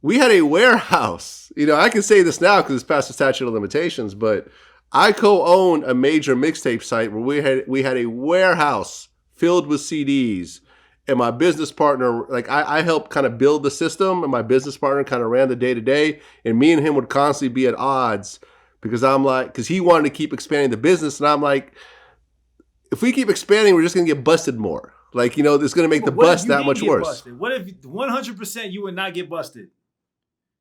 We had a warehouse. I can say this now because it's past the statute of limitations, but I co-own a major mixtape site where we had a warehouse filled with CDs. And my business partner, I helped kind of build the system, and my business partner kind of ran the day-to-day. And me and him would constantly be at odds because because he wanted to keep expanding the business. And I'm like, if we keep expanding, we're just going to get busted more. It's going to make the bust that much worse. Busted? What if 100% you would not get busted?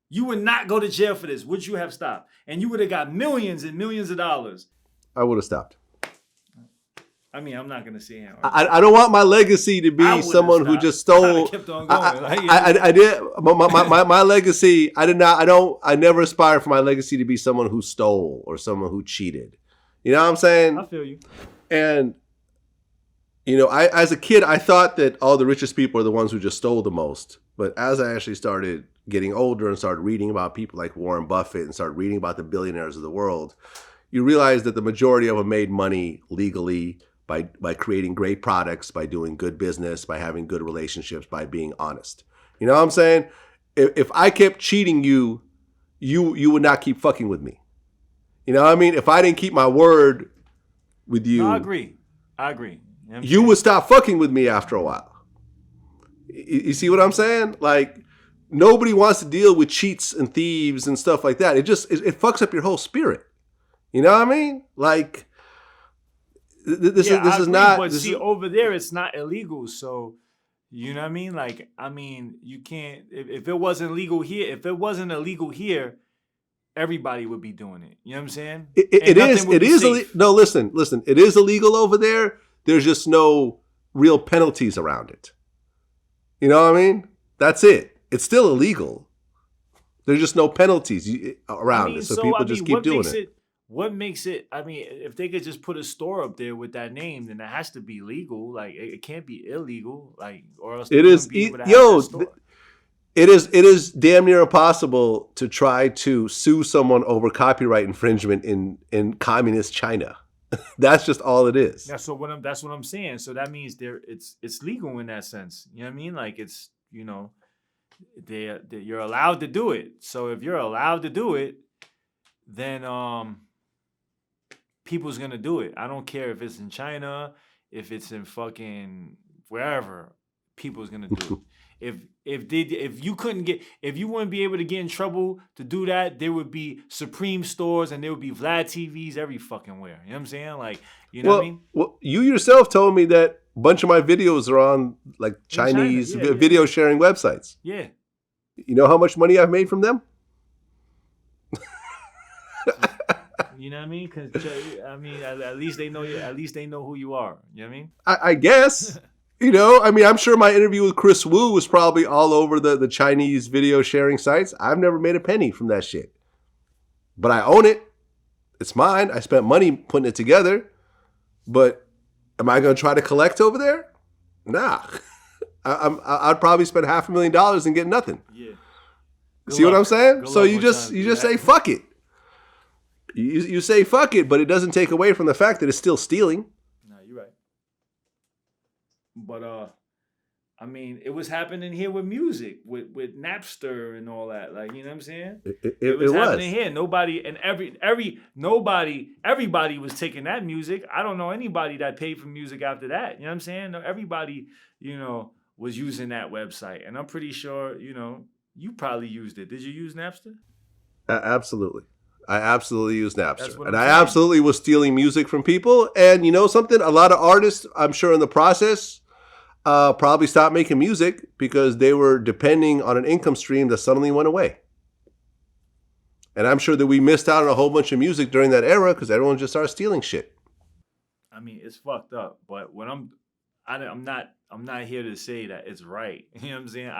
You would not go to jail for this. Would you have stopped? And you would have got millions and millions of dollars. I would have stopped. I mean, I'm not gonna say him. I don't want my legacy to be someone who just stole. Kept on going. I did my legacy. I never aspired for my legacy to be someone who stole or someone who cheated. You know what I'm saying? I feel you. And I as a kid, I thought that all the richest people are the ones who just stole the most. But as I actually started getting older and started reading about people like Warren Buffett and started reading about the billionaires of the world, you realize that the majority of them made money legally. By creating great products, by doing good business, by having good relationships, by being honest. You know what I'm saying? If I kept cheating you would not keep fucking with me. You know what I mean? If I didn't keep my word with you. No, I agree. You would stop fucking with me after a while. You see what I'm saying? Nobody wants to deal with cheats and thieves and stuff like that. It fucks up your whole spirit. You know what I mean? This is not. But over there, it's not illegal. So, you know what I mean? You can't. If it wasn't illegal here, everybody would be doing it. You know what I'm saying? It is. No, listen. It is illegal over there. There's just no real penalties around it. You know what I mean? That's it. It's still illegal. There's just no penalties around it, so people just keep doing it. What makes it? I mean, if they could just put a store up there with that name, then it has to be legal. It can't be illegal. Or else it is. It is damn near impossible to try to sue someone over copyright infringement in communist China. That's just all it is. That's what I'm saying. So that means it's legal in that sense. You know what I mean? It's you're allowed to do it. So if you're allowed to do it, then people's gonna do it. I don't care if it's in China, if it's in fucking wherever. People's gonna do it. If you wouldn't be able to get in trouble to do that, there would be Supreme stores and there would be VladTVs every fucking where. You know what I'm saying? You know what I mean? Well, you yourself told me that a bunch of my videos are on Chinese video sharing websites. Yeah. You know how much money I've made from them? You know what I mean? Because at least they know you. At least they know who you are. You know what I mean? I guess. I'm sure my interview with Chris Wu was probably all over the Chinese video sharing sites. I've never made a penny from that shit, but I own it. It's mine. I spent money putting it together. But am I going to try to collect over there? Nah. I'd probably spend $500,000 and get nothing. Yeah. See what I'm saying? So you just say fuck it. You say fuck it, but it doesn't take away from the fact that it's still stealing. No, you're right. But I mean, it was happening here with music, with Napster and all that. Like, you know what I'm saying? It was happening here. Nobody and everybody was taking that music. I don't know anybody that paid for music after that. You know what I'm saying? Everybody, was using that website. And I'm pretty sure, you probably used it. Did you use Napster? Absolutely. I absolutely used Napster. And I saying. absolutely was stealing music from people. And you know something? A lot of artists, I'm sure in the process, probably stopped making music because they were depending on an income stream that suddenly went away. And I'm sure that we missed out on a whole bunch of music during that era because everyone just started stealing shit. I mean, it's fucked up. But when I'm not here to say that it's right. You know what I'm saying?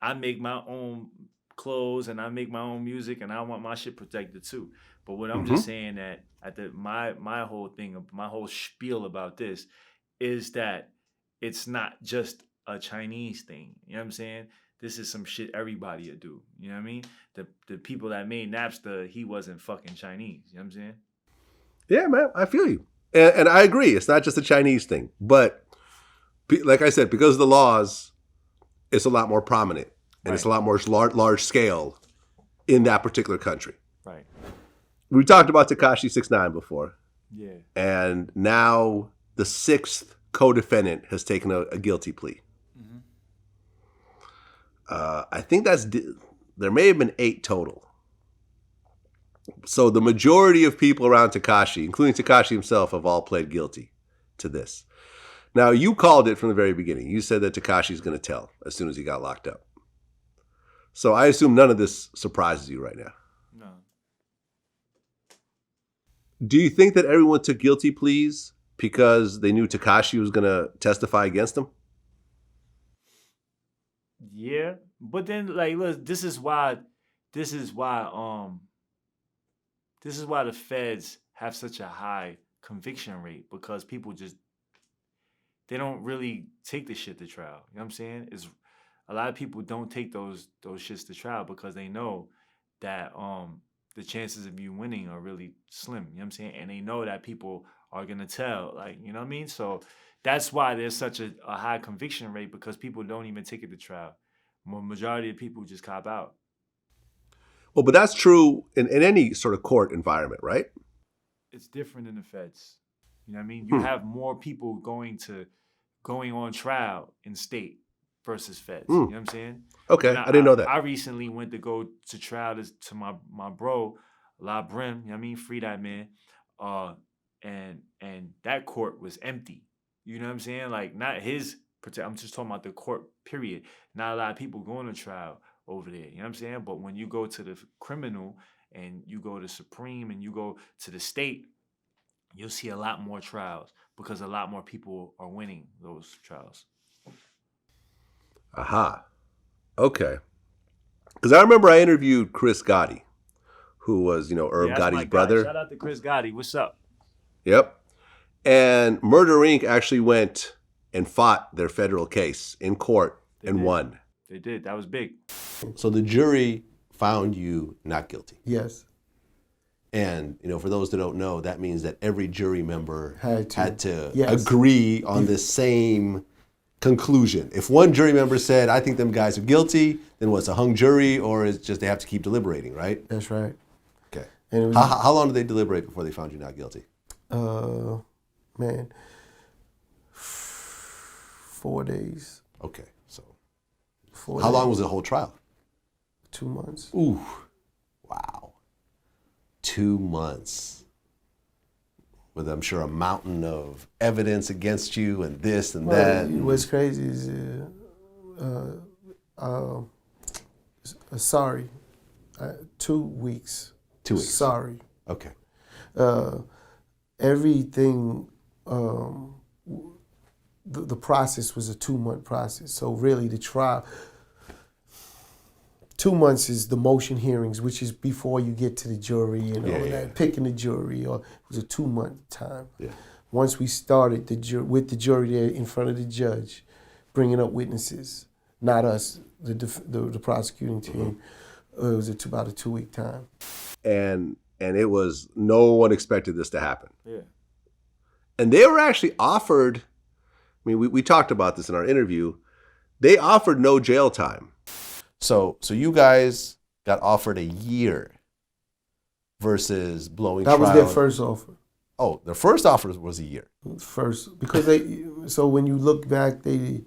I make my own clothes and I make my own music and I want my shit protected too. But what I'm just saying that my whole thing, my whole spiel about this is that it's not just a Chinese thing. You know what I'm saying? This is some shit everybody would do. You know what I mean? The people that made Napster, he wasn't fucking Chinese. You know what I'm saying? Yeah, man, I feel you. And I agree. It's not just a Chinese thing. But like I said, because of the laws, it's a lot more prominent. And it's a lot more large scale in that particular country. Right. We talked about Tekashi 6ix9ine before. Yeah. And now the 6th co-defendant has taken a guilty plea. Mm-hmm. I think there may have been 8 total. So the majority of people around Tekashi, including Tekashi himself, have all pled guilty to this. Now, you called it from the very beginning. You said that Tekashi's going to tell as soon as he got locked up. So I assume none of this surprises you right now. No. Do you think that everyone took guilty pleas because they knew Tekashi was going to testify against them? Yeah, but then look, this is why the feds have such a high conviction rate, because people they don't really take the shit to trial. You know what I'm saying? A lot of people don't take those shits to trial because they know that the chances of you winning are really slim. You know what I'm saying? And they know that people are gonna tell, you know what I mean? So that's why there's such a high conviction rate, because people don't even take it to trial. Majority of people just cop out. Well, but that's true in any sort of court environment, right? It's different in the feds. You know what I mean? You have more people going on trial in state versus feds. You know what I'm saying? Okay, I didn't know that. I recently went to go to trial to my bro, La Brim, you know what I mean? Free that man. And that court was empty. You know what I'm saying? Not his, I'm just talking about the court, period. Not a lot of people going to trial over there. You know what I'm saying? But when you go to the criminal and you go to Supreme and you go to the state, you'll see a lot more trials because a lot more people are winning those trials. Aha. Okay. Because I remember I interviewed Chris Gotti, who was, Irv Gotti's brother. Shout out to Chris Gotti. What's up? Yep. And Murder Inc. actually went and fought their federal case in court and won. They did. That was big. So the jury found you not guilty. Yes. And, for those that don't know, that means that every jury member had to yes. agree on the same conclusion. If one jury member said, I think them guys are guilty, then what's a hung jury, or is just they have to keep deliberating, right? That's right. Okay. And it was, how long did they deliberate before they found you not guilty? 4 days. Okay, so 4 how days. long was the whole trial? 2 months. Ooh, wow. 2 months. With, I'm sure, a mountain of evidence against you and this and that. What's crazy is, sorry, 2 weeks. 2 weeks. Sorry. Okay. Everything, the process was a 2-month process. So really the trial, 2 months is the motion hearings, which is before you get to the jury and all that, picking the jury. Or it was a 2-month time. Yeah. Once we started with the jury there in front of the judge, bringing up witnesses, not us, the prosecuting team, it was about a 2-week time. And and it was, no one expected this to happen. Yeah. And they were actually offered, I mean, we talked about this in our interview, they offered no jail time. So you guys got offered a year versus blowing That was trial. their first offer. Oh, their first offer was a year. First, because so when you look back, they,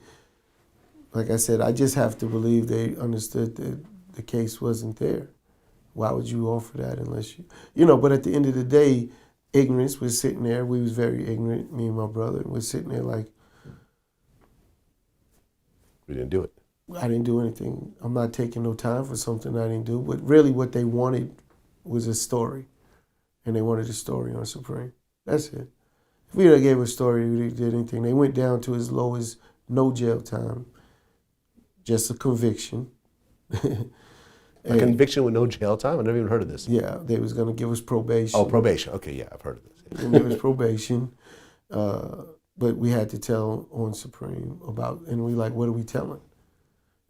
like I said, I just have to believe they understood that the case wasn't there. Why would you offer that unless but at the end of the day, ignorance was sitting there. We was very ignorant, me and my brother, and we're sitting there like, We didn't do it. I didn't do anything. I'm not taking no time for something I didn't do. But really what they wanted was a story. And they wanted a story on Supreme. That's it. If we gave a story, we did anything. They went down to as low as no jail time, just a conviction. A conviction with no jail time? I never even heard of this. Yeah, they was going to give us probation. Oh, probation. Okay, yeah, I've heard of this. And give us probation. But we had to tell on Supreme about, and we like, what are we telling?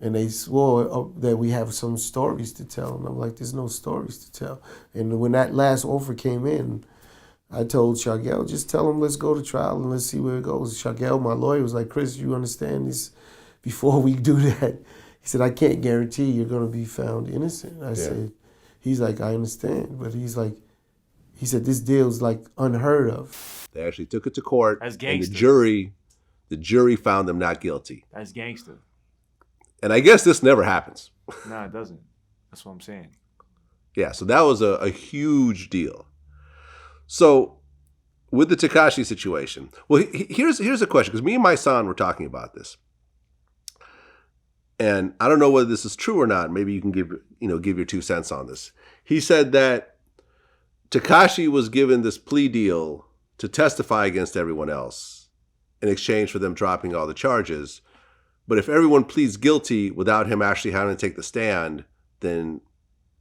And they swore that we have some stories to tell. And I'm like, there's no stories to tell. And when that last offer came in, I told Shagel, just tell him let's go to trial and let's see where it goes. Shagel, my lawyer, was like, Chris, you understand this? Before we do that, he said, I can't guarantee you're going to be found innocent. I said, he's like, I understand. But he's like, he said, this deal's like unheard of. They actually took it to court. That's and gangster. the jury found them not guilty. That's gangster. And I guess this never happens. Nah, it doesn't. That's what I'm saying. Yeah, so that was a huge deal. So with the Tekashi situation, well, here's a question, because me and my son were talking about this. And I don't know whether this is true or not. Maybe you can give your 2 cents on this. He said that Tekashi was given this plea deal to testify against everyone else in exchange for them dropping all the charges. But if everyone pleads guilty without him actually having to take the stand, then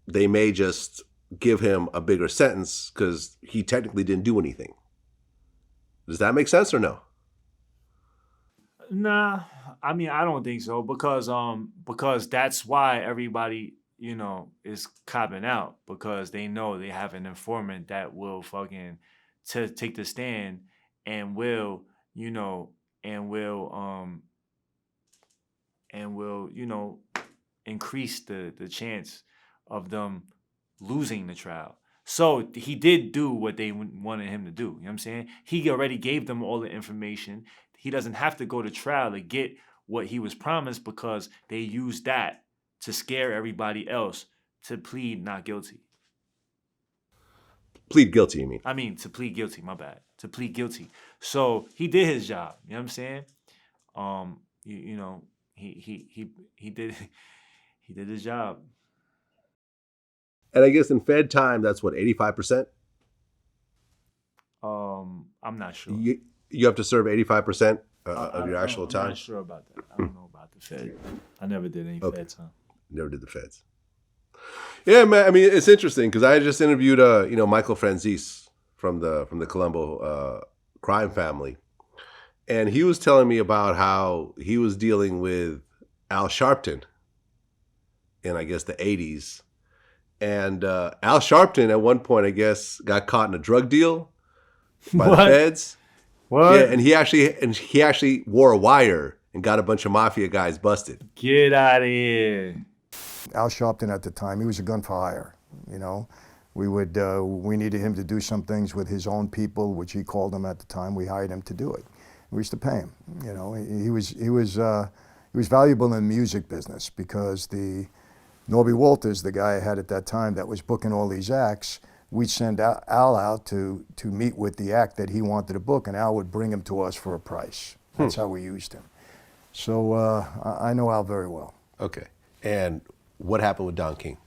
they may just give him a bigger sentence because he technically didn't do anything. Does that make sense or no? Nah, I mean, I don't think so because that's why everybody, is copping out, because they know they have an informant that will fucking take the stand and will increase the chance of them losing the trial. So he did do what they wanted him to do. You know what I'm saying? He already gave them all the information. He doesn't have to go to trial to get what he was promised because they used that to scare everybody else to plead not guilty. Plead guilty, you mean? I mean, to plead guilty, my bad. To plead guilty. So he did his job. You know what I'm saying? He did his job. And I guess in Fed time, that's what, 85%? I'm not sure. You have to serve 85% of your actual time? I'm not sure about that. I don't know about the Fed. I never did any Fed time. Never did the Feds. Yeah, man. I mean, it's interesting because I just interviewed, Michael Franzese from the Colombo crime family, and he was telling me about how he was dealing with Al Sharpton in, I guess, the 80s, and Al Sharpton at one point, I guess, got caught in a drug deal by the Feds. What? Yeah, and he actually wore a wire and got a bunch of mafia guys busted. Get out of here. Al Sharpton at the time, he was a gun for hire, We needed him to do some things with his own people, which he called them at the time. We hired him to do it. We used to pay him, He was valuable in the music business because the Norby Walters, the guy I had at that time that was booking all these acts, we'd send Al out to meet with the act that he wanted to book, and Al would bring him to us for a price. That's how we used him. So I know Al very well. Okay. And what happened with Don King?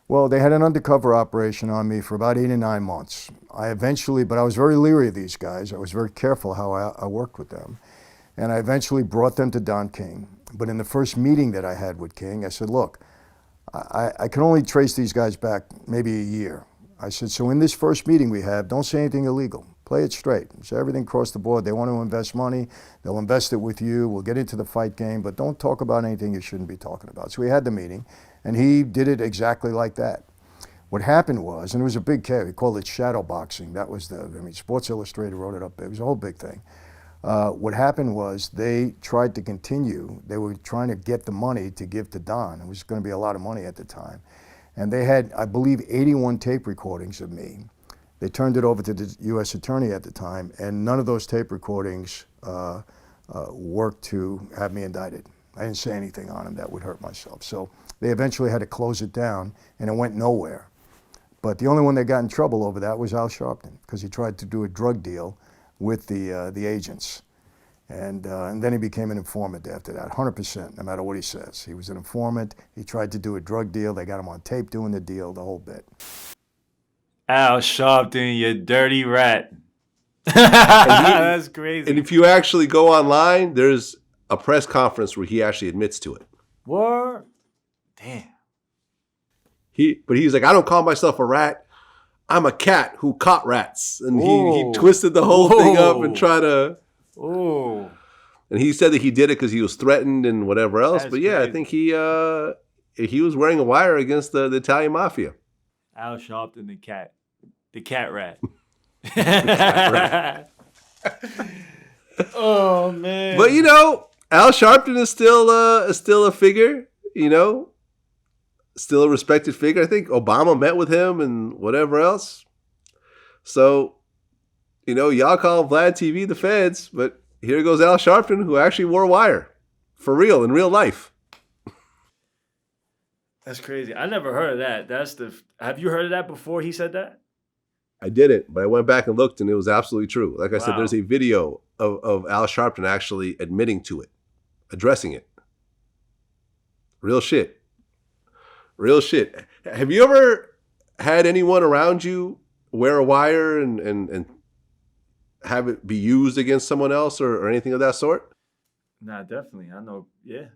Well, they had an undercover operation on me for about 8 or 9 months. But I was very leery of these guys. I was very careful how I worked with them. And I eventually brought them to Don King. But in the first meeting that I had with King, I said, look, I can only trace these guys back maybe a year. I said, so in this first meeting we have, don't say anything illegal. Play it straight. So everything across the board. They want to invest money. They'll invest it with you. We'll get into the fight game, but don't talk about anything you shouldn't be talking about. So we had the meeting, and he did it exactly like that. What happened was, and it was a big case, we called it shadow boxing. That was Sports Illustrated wrote it up. It was a whole big thing. What happened was they tried to continue. They were trying to get the money to give to Don. It was going to be a lot of money at the time. And they had, I believe, 81 tape recordings of me. They turned it over to the U.S. attorney at the time, and none of those tape recordings worked to have me indicted. I didn't say anything on them that would hurt myself. So they eventually had to close it down, and it went nowhere. But the only one that got in trouble over that was Al Sharpton, because he tried to do a drug deal with the agents. And then he became an informant after that, 100%, no matter what he says. He was an informant. He tried to do a drug deal. They got him on tape doing the deal, the whole bit. Al Sharpton, you dirty rat. That's crazy. And if you actually go online, there's a press conference where he actually admits to it. What? Damn. But he's like, I don't call myself a rat. I'm a cat who caught rats. And he twisted the whole thing up and tried to... Oh. And he said that he did it because he was threatened and whatever else. That's but yeah, crazy. I think he was wearing a wire against the Italian mafia. Al Sharpton, the cat rat. Oh man! But Al Sharpton is still a figure. Still a respected figure. I think Obama met with him and whatever else. So, y'all call VladTV the feds, but here goes Al Sharpton, who actually wore a wire for real in real life. That's crazy. I never heard of that. Have you heard of that before he said that? I didn't, but I went back and looked, and it was absolutely true. Like I said, Wow. there's a video of Al Sharpton actually admitting to it, addressing it. Real shit. Real shit. Have you ever had anyone around you wear a wire and have it be used against someone else or anything of that sort? Nah, definitely. I know. Yeah.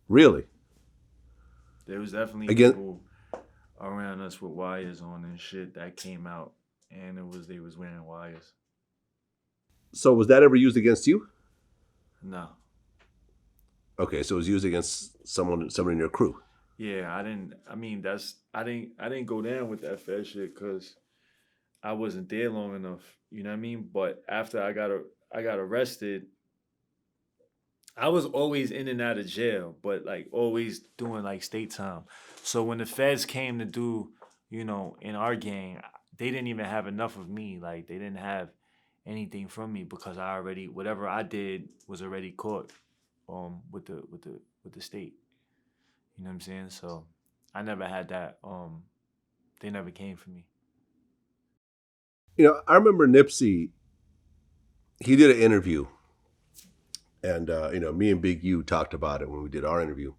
Really? There was definitely Again- people around us with wires on and shit that came out, and they was wearing wires. So was that ever used against you? No. Okay, so it was used against someone in your crew. Yeah, I didn't go down with that fed shit because I wasn't there long enough. You know what I mean? But after I got arrested, I was always in and out of jail, but like always doing like state time. So when the feds came to do, in our gang, they didn't even have enough of me. Like they didn't have anything from me because whatever I did was already caught with the state. You know what I'm saying? So I never had that. They never came for me. I remember Nipsey, he did an interview. And, me and Big U talked about it when we did our interview.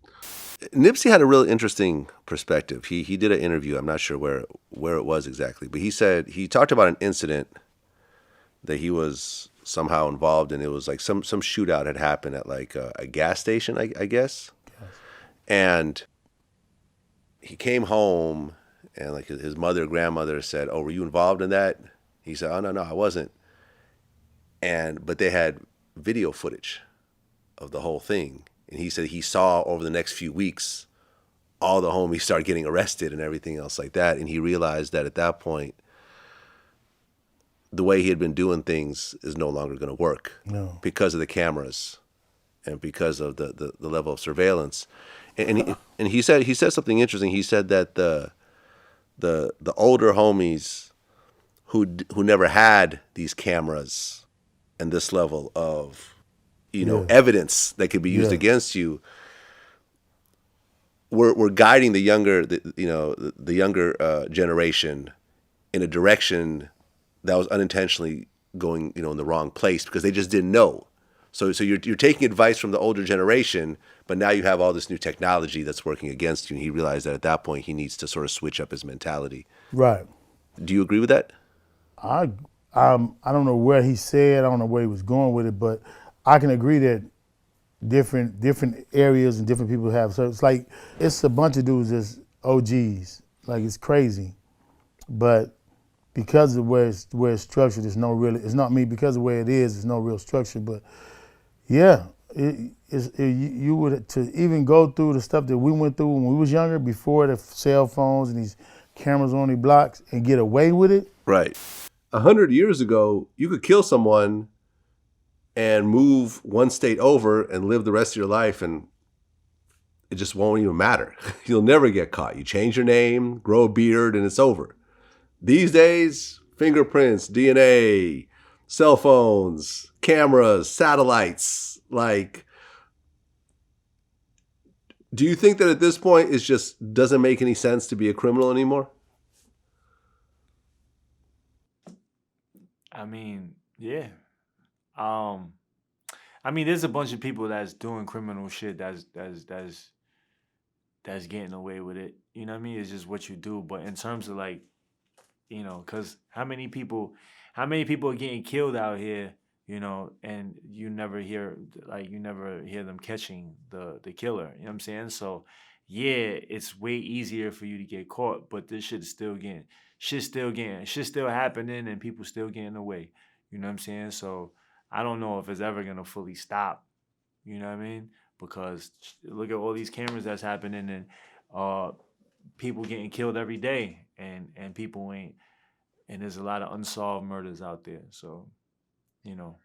Nipsey had a really interesting perspective. He did an interview. I'm not sure where it was exactly. But he talked about an incident that he was somehow involved in. It was like some shootout had happened at like a gas station, I guess. Yes. And he came home and like his grandmother said, "Oh, were you involved in that?" He said, "Oh, no, I wasn't." But they had video footage of the whole thing. And he said he saw over the next few weeks all the homies start getting arrested and everything else like that. And he realized that at that point, the way he had been doing things is no longer going to work because of the cameras and because of the level of surveillance. And he said something interesting. He said that the older homies who never had these cameras and this level of evidence that could be used against you, we're guiding the younger generation in a direction that was unintentionally going in the wrong place because they just didn't know. So you're taking advice from the older generation, but now you have all this new technology that's working against you. And he realized that at that point he needs to sort of switch up his mentality. Right. Do you agree with that? I don't know where he said, I don't know where he was going with it, but I can agree that different areas and different people have. So it's a bunch of dudes that's OGs. Like it's crazy, but because of where it's structured, it's not me. Because of where it is, there's no real structure. But yeah, you would to even go through the stuff that we went through when we was younger, before the cell phones and these cameras on the blocks and get away with it. Right. 100 years ago, you could kill someone and move one state over and live the rest of your life, and it just won't even matter. You'll never get caught. You change your name, grow a beard, and it's over. These days, fingerprints, DNA, cell phones, cameras, satellites, like, do you think that at this point it just doesn't make any sense to be a criminal anymore? I mean, yeah. I mean, there's a bunch of people that's doing criminal shit that's getting away with it. You know what I mean? It's just what you do. But in terms of like, you know, because how many people are getting killed out here, you know, and you never hear them catching the killer. You know what I'm saying? So yeah, it's way easier for you to get caught, but this shit's still happening, and people still getting away. You know what I'm saying? So I don't know if it's ever gonna fully stop. You know what I mean? Because look at all these cameras that's happening, and people getting killed every day, and people ain't, and there's a lot of unsolved murders out there. So, you know.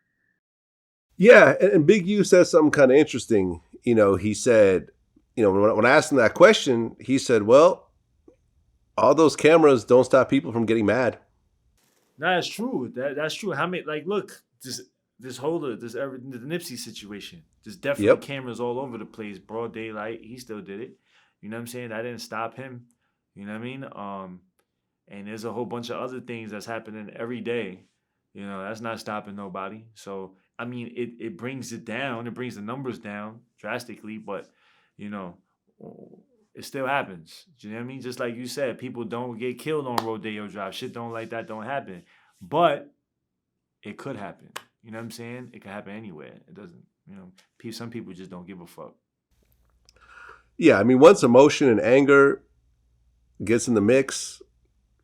Yeah, and Big U said something kind of interesting. You know, he said, you know, when I asked him that question, he said, well, all those cameras don't stop people from getting mad. No, that's true. That's true. How many, like, look, the Nipsey situation. There's definitely cameras all over the place, broad daylight. He still did it. You know what I'm saying? That didn't stop him. You know what I mean? And there's a whole bunch of other things that's happening every day. You know, that's not stopping nobody. So, I mean, it brings it down. It brings the numbers down drastically, but, you know, it still happens. Do you know what I mean? Just like you said, people don't get killed on Rodeo Drive. Shit don't like that don't happen. But it could happen. You know what I'm saying? It could happen anywhere. It doesn't, you know, some people just don't give a fuck. Yeah, I mean, once emotion and anger gets in the mix,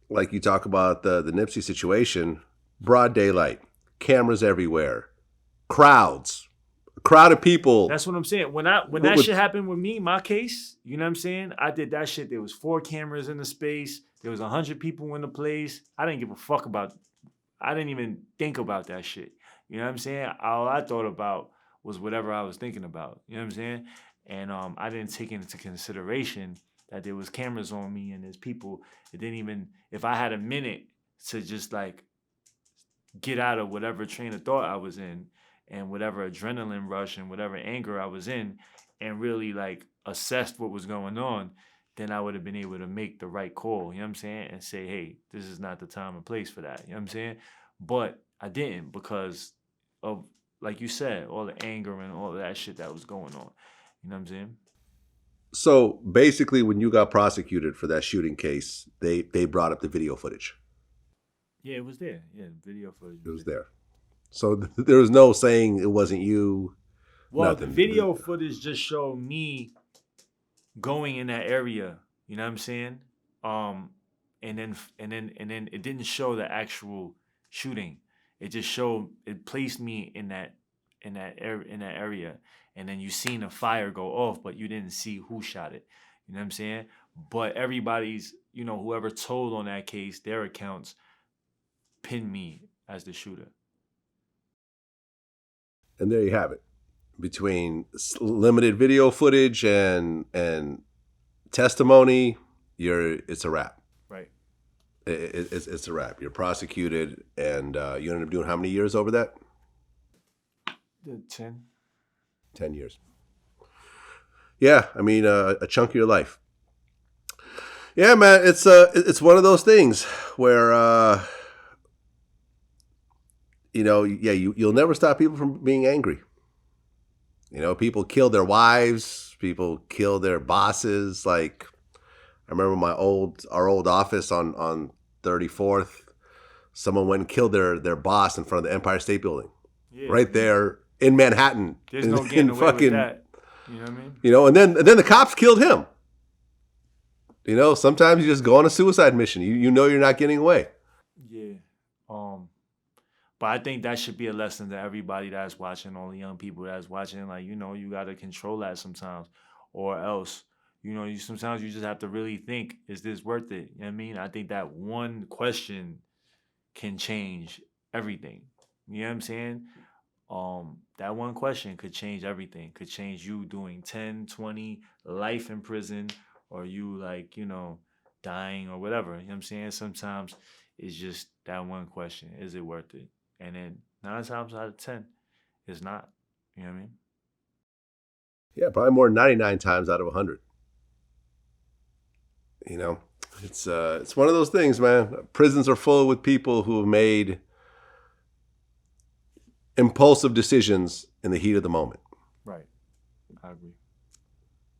like you talk about the Nipsey situation, broad daylight, cameras everywhere, crowds, a crowd of people. That's what I'm saying. When that shit happened with me, my case, you know what I'm saying? I did that shit. There was 4 cameras in the space. There was 100 people in the place. I didn't give a fuck about. I didn't even think about that shit. You know what I'm saying? All I thought about was whatever I was thinking about. You know what I'm saying? And I didn't take into consideration that there was cameras on me and there's people. It didn't even, if I had a minute to just like get out of whatever train of thought I was in and whatever adrenaline rush and whatever anger I was in and really like assessed what was going on, then I would have been able to make the right call, you know what I'm saying? And say, hey, this is not the time and place for that, you know what I'm saying? But I didn't because of, like you said, all the anger and all of that shit that was going on, you know what I'm saying? So basically when you got prosecuted for that shooting case, they brought up the video footage. Yeah, it was there. Yeah, video footage. It was there. So there was no saying it wasn't you. Well, nothing. The video footage just showed me going in that area. You know what I'm saying? And then it didn't show the actual shooting. It just placed me in that area. And then you seen the fire go off, but you didn't see who shot it. You know what I'm saying? But everybody's, you know, whoever told on that case, their accounts pinned me as the shooter. And there you have it. Between limited video footage and testimony, it's a wrap. Right. It's a wrap. You're prosecuted, and you ended up doing how many years over that? 10. 10 years. Yeah, I mean, a chunk of your life. Yeah, man, it's one of those things where, you know, yeah, you'll never stop people from being angry. You know, people kill their wives, people kill their bosses. Like, I remember our old office on 34th, someone went and killed their boss in front of the Empire State Building. Yeah. Right there in Manhattan. There's no getting away with that. You know what I mean? You know, and then the cops killed him. You know, sometimes you just go on a suicide mission. You know you're not getting away. Yeah. But I think that should be a lesson to everybody that's watching, all the young people that's watching. Like, you know, you got to control that sometimes, or else, you know, sometimes you just have to really think, is this worth it? You know what I mean? I think that one question can change everything. You know what I'm saying? That one question could change everything. Could change you doing 10, 20, life in prison, or you like, you know, dying or whatever. You know what I'm saying? Sometimes it's just that one question. Is it worth it? And then 9 times out of 10, it's not. You know what I mean? Yeah, probably more than 99 times out of 100. You know, it's one of those things, man. Prisons are full with people who have made impulsive decisions in the heat of the moment. Right. I agree.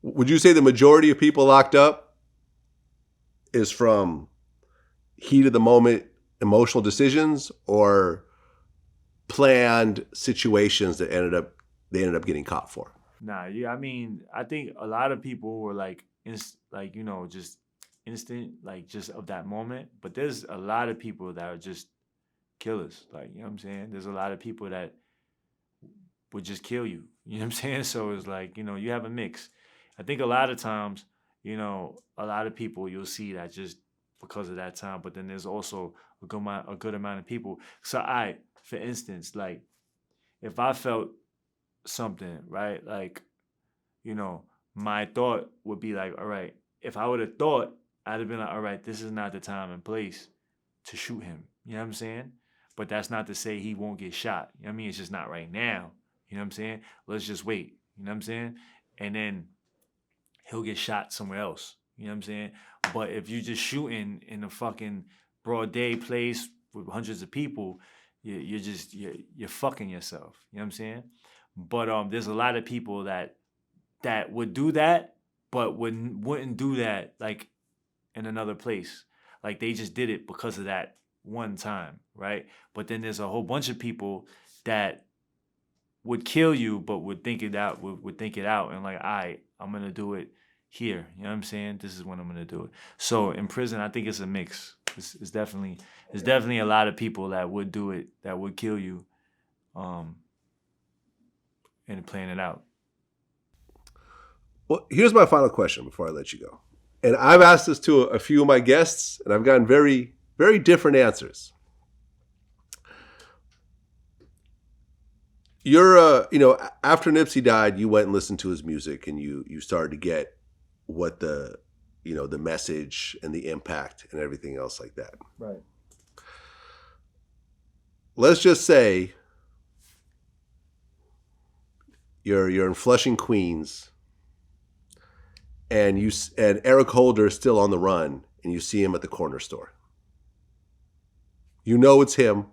Would you say the majority of people locked up is from heat of the moment emotional decisions, or planned situations that they ended up getting caught for? Nah, yeah, I mean, I think a lot of people were like, you know, just instant, like just of that moment. But there's a lot of people that are just killers. Like, you know what I'm saying? There's a lot of people that would just kill you. You know what I'm saying? So it's like, you know, you have a mix. I think a lot of times, you know, a lot of people you'll see that just because of that time. But then there's also a good amount of people. So for instance, like if I felt something, right? Like, you know, my thought would be like, all right, if I would have thought, I'd have been like, all right, this is not the time and place to shoot him. You know what I'm saying? But that's not to say he won't get shot. You know what I mean? It's just not right now. You know what I'm saying? Let's just wait. You know what I'm saying? And then he'll get shot somewhere else. You know what I'm saying? But if you just shooting in a fucking broad day place with hundreds of people, you're fucking yourself. You know what I'm saying? But there's a lot of people that would do that, but wouldn't do that like in another place. Like they just did it because of that one time, right? But then there's a whole bunch of people that would kill you, but would think it out, would think it out, and like, all right, I'm gonna do it here. You know what I'm saying? This is when I'm gonna do it. So in prison, I think it's a mix. It's definitely a lot of people that would do it, that would kill you, and plan it out. Well, here's my final question before I let you go. And I've asked this to a few of my guests, and I've gotten very, very different answers. You're, you know, after Nipsey died, you went and listened to his music, and you started to get what the message and the impact and everything else like that. Right. Let's just say you're in Flushing, Queens, and Eric Holder is still on the run, and you see him at the corner store. You know it's him,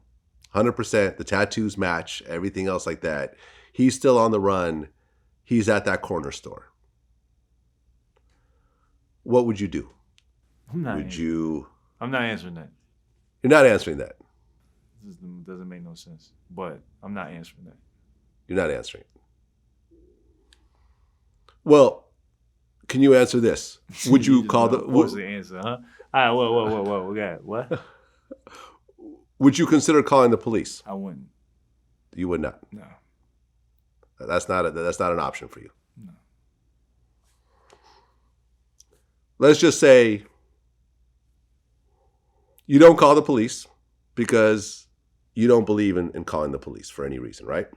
100%. The tattoos match, everything else like that. He's still on the run. He's at that corner store. What would you do? I'm not answering that. You're not answering that. This doesn't make no sense. But I'm not answering that. You're not answering it. Well, can you answer this? Would you call the... What's the answer, huh? All right, whoa. We got it. What? Would you consider calling the police? I wouldn't. You would not? No. That's not an option for you. No. Let's just say you don't call the police because you don't believe in calling the police for any reason, right?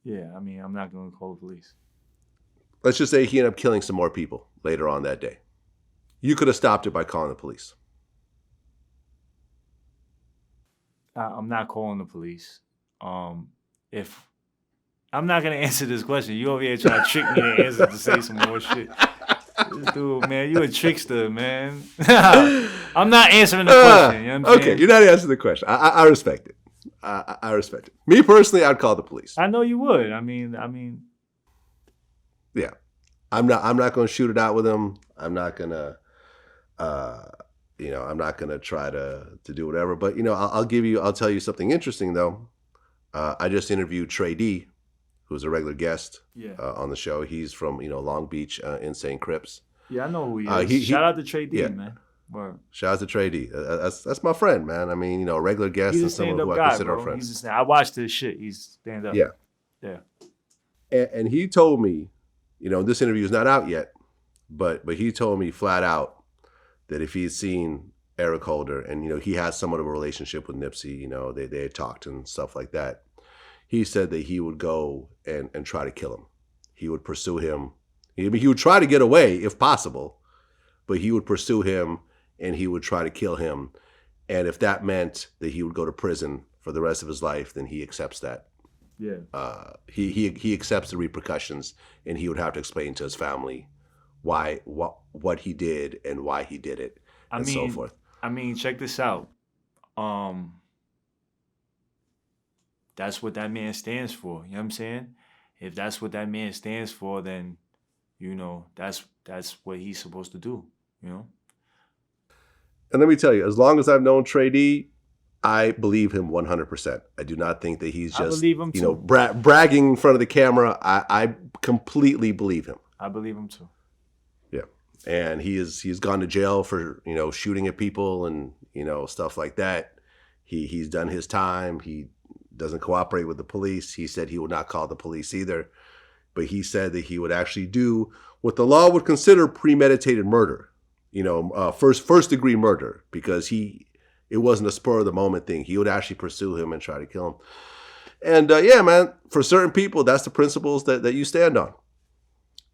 Yeah, I mean, I'm not going to call the police. Let's just say he ended up killing some more people later on that day. You could have stopped it by calling the police. I'm not calling the police. If I'm not gonna answer this question, you over here trying to trick me to answer to say some more shit. Dude, man, you a trickster, man. I'm not answering the question. You know what I'm okay, saying? You're not answering the question. I respect it. I respect it. Me personally, I'd call the police. I know you would. I mean. Yeah, I'm not going to shoot it out with him. I'm not gonna. I'm not going to try to do whatever, but I'll tell you something interesting though. I just interviewed Trey D, who's a regular guest on the show. He's from, Long Beach, Insane Crips. Yeah, I know who he is. Shout out to Trey D, man. Word. Shout out to Trey D. That's my friend, man. I mean, a regular guest and someone who I consider a friend. I watched his shit. He's stand up. Yeah. Yeah. And he told me, this interview is not out yet, but he told me flat out that if he had seen Eric Holder, and he had somewhat of a relationship with Nipsey, they had talked and stuff like that. He said that he would go and try to kill him. He would pursue him. He would try to get away if possible, but he would pursue him and he would try to kill him. And if that meant that he would go to prison for the rest of his life, then he accepts that. Yeah. He accepts the repercussions, and he would have to explain to his family what he did and why he did it, and so forth. I mean, check this out. That's what that man stands for. You know what I'm saying? If that's what that man stands for, then that's what he's supposed to do. And let me tell you, as long as I've known Trey D, I believe him 100%. I do not think that he's just bragging in front of the camera. I completely believe him. I believe him too. Yeah, and he's gone to jail for shooting at people and stuff like that. He's done his time. He doesn't cooperate with the police. He said he would not call the police either, but he said that he would actually do what the law would consider premeditated murder. First degree murder, because it wasn't a spur of the moment thing. He would actually pursue him and try to kill him. And yeah, man, for certain people, that's the principles that you stand on.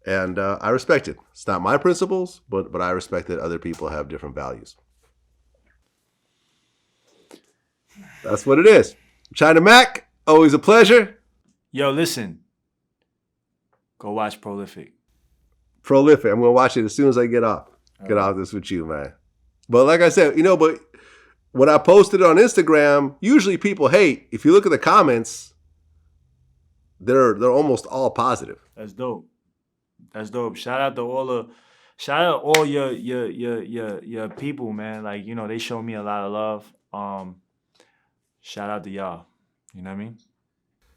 And I respect it. It's not my principles, but I respect that other people have different values. That's what it is. China Mac, always a pleasure. Yo, listen. Go watch Prolific. Prolific. I'm going to watch it as soon as I get off. Get off this with you, man. But like I said, but when I posted it on Instagram, usually people hate. If you look at the comments, they're almost all positive. That's dope. That's dope. Shout out all your people, man. Like, they show me a lot of love. Shout out to y'all. You know what I mean?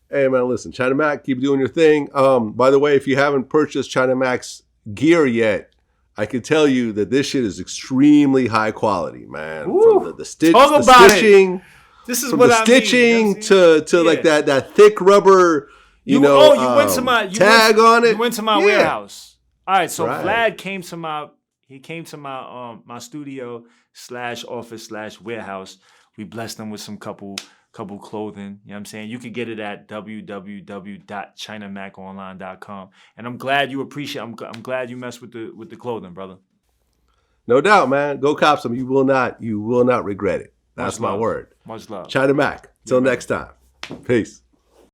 Hey, man, listen, China Mac, keep doing your thing. By the way, if you haven't purchased China Mac's gear yet, I can tell you that this shit is extremely high quality, man. Woo. From the stitching. This is from what the I stitching mean. You know what I mean? to like that thick rubber, you went to my tag on it. You went to my warehouse. All right, so Right. Vlad came to my my studio /office /warehouse. We blessed him with some couple clothing. You know what I'm saying? You can get it at www.chinamaconline.com. And I'm glad you appreciate. I'm glad you messed with the clothing, brother. No doubt, man. Go cop some. You will not regret it. That's my word. Much love. China Mac. Till next time. Peace.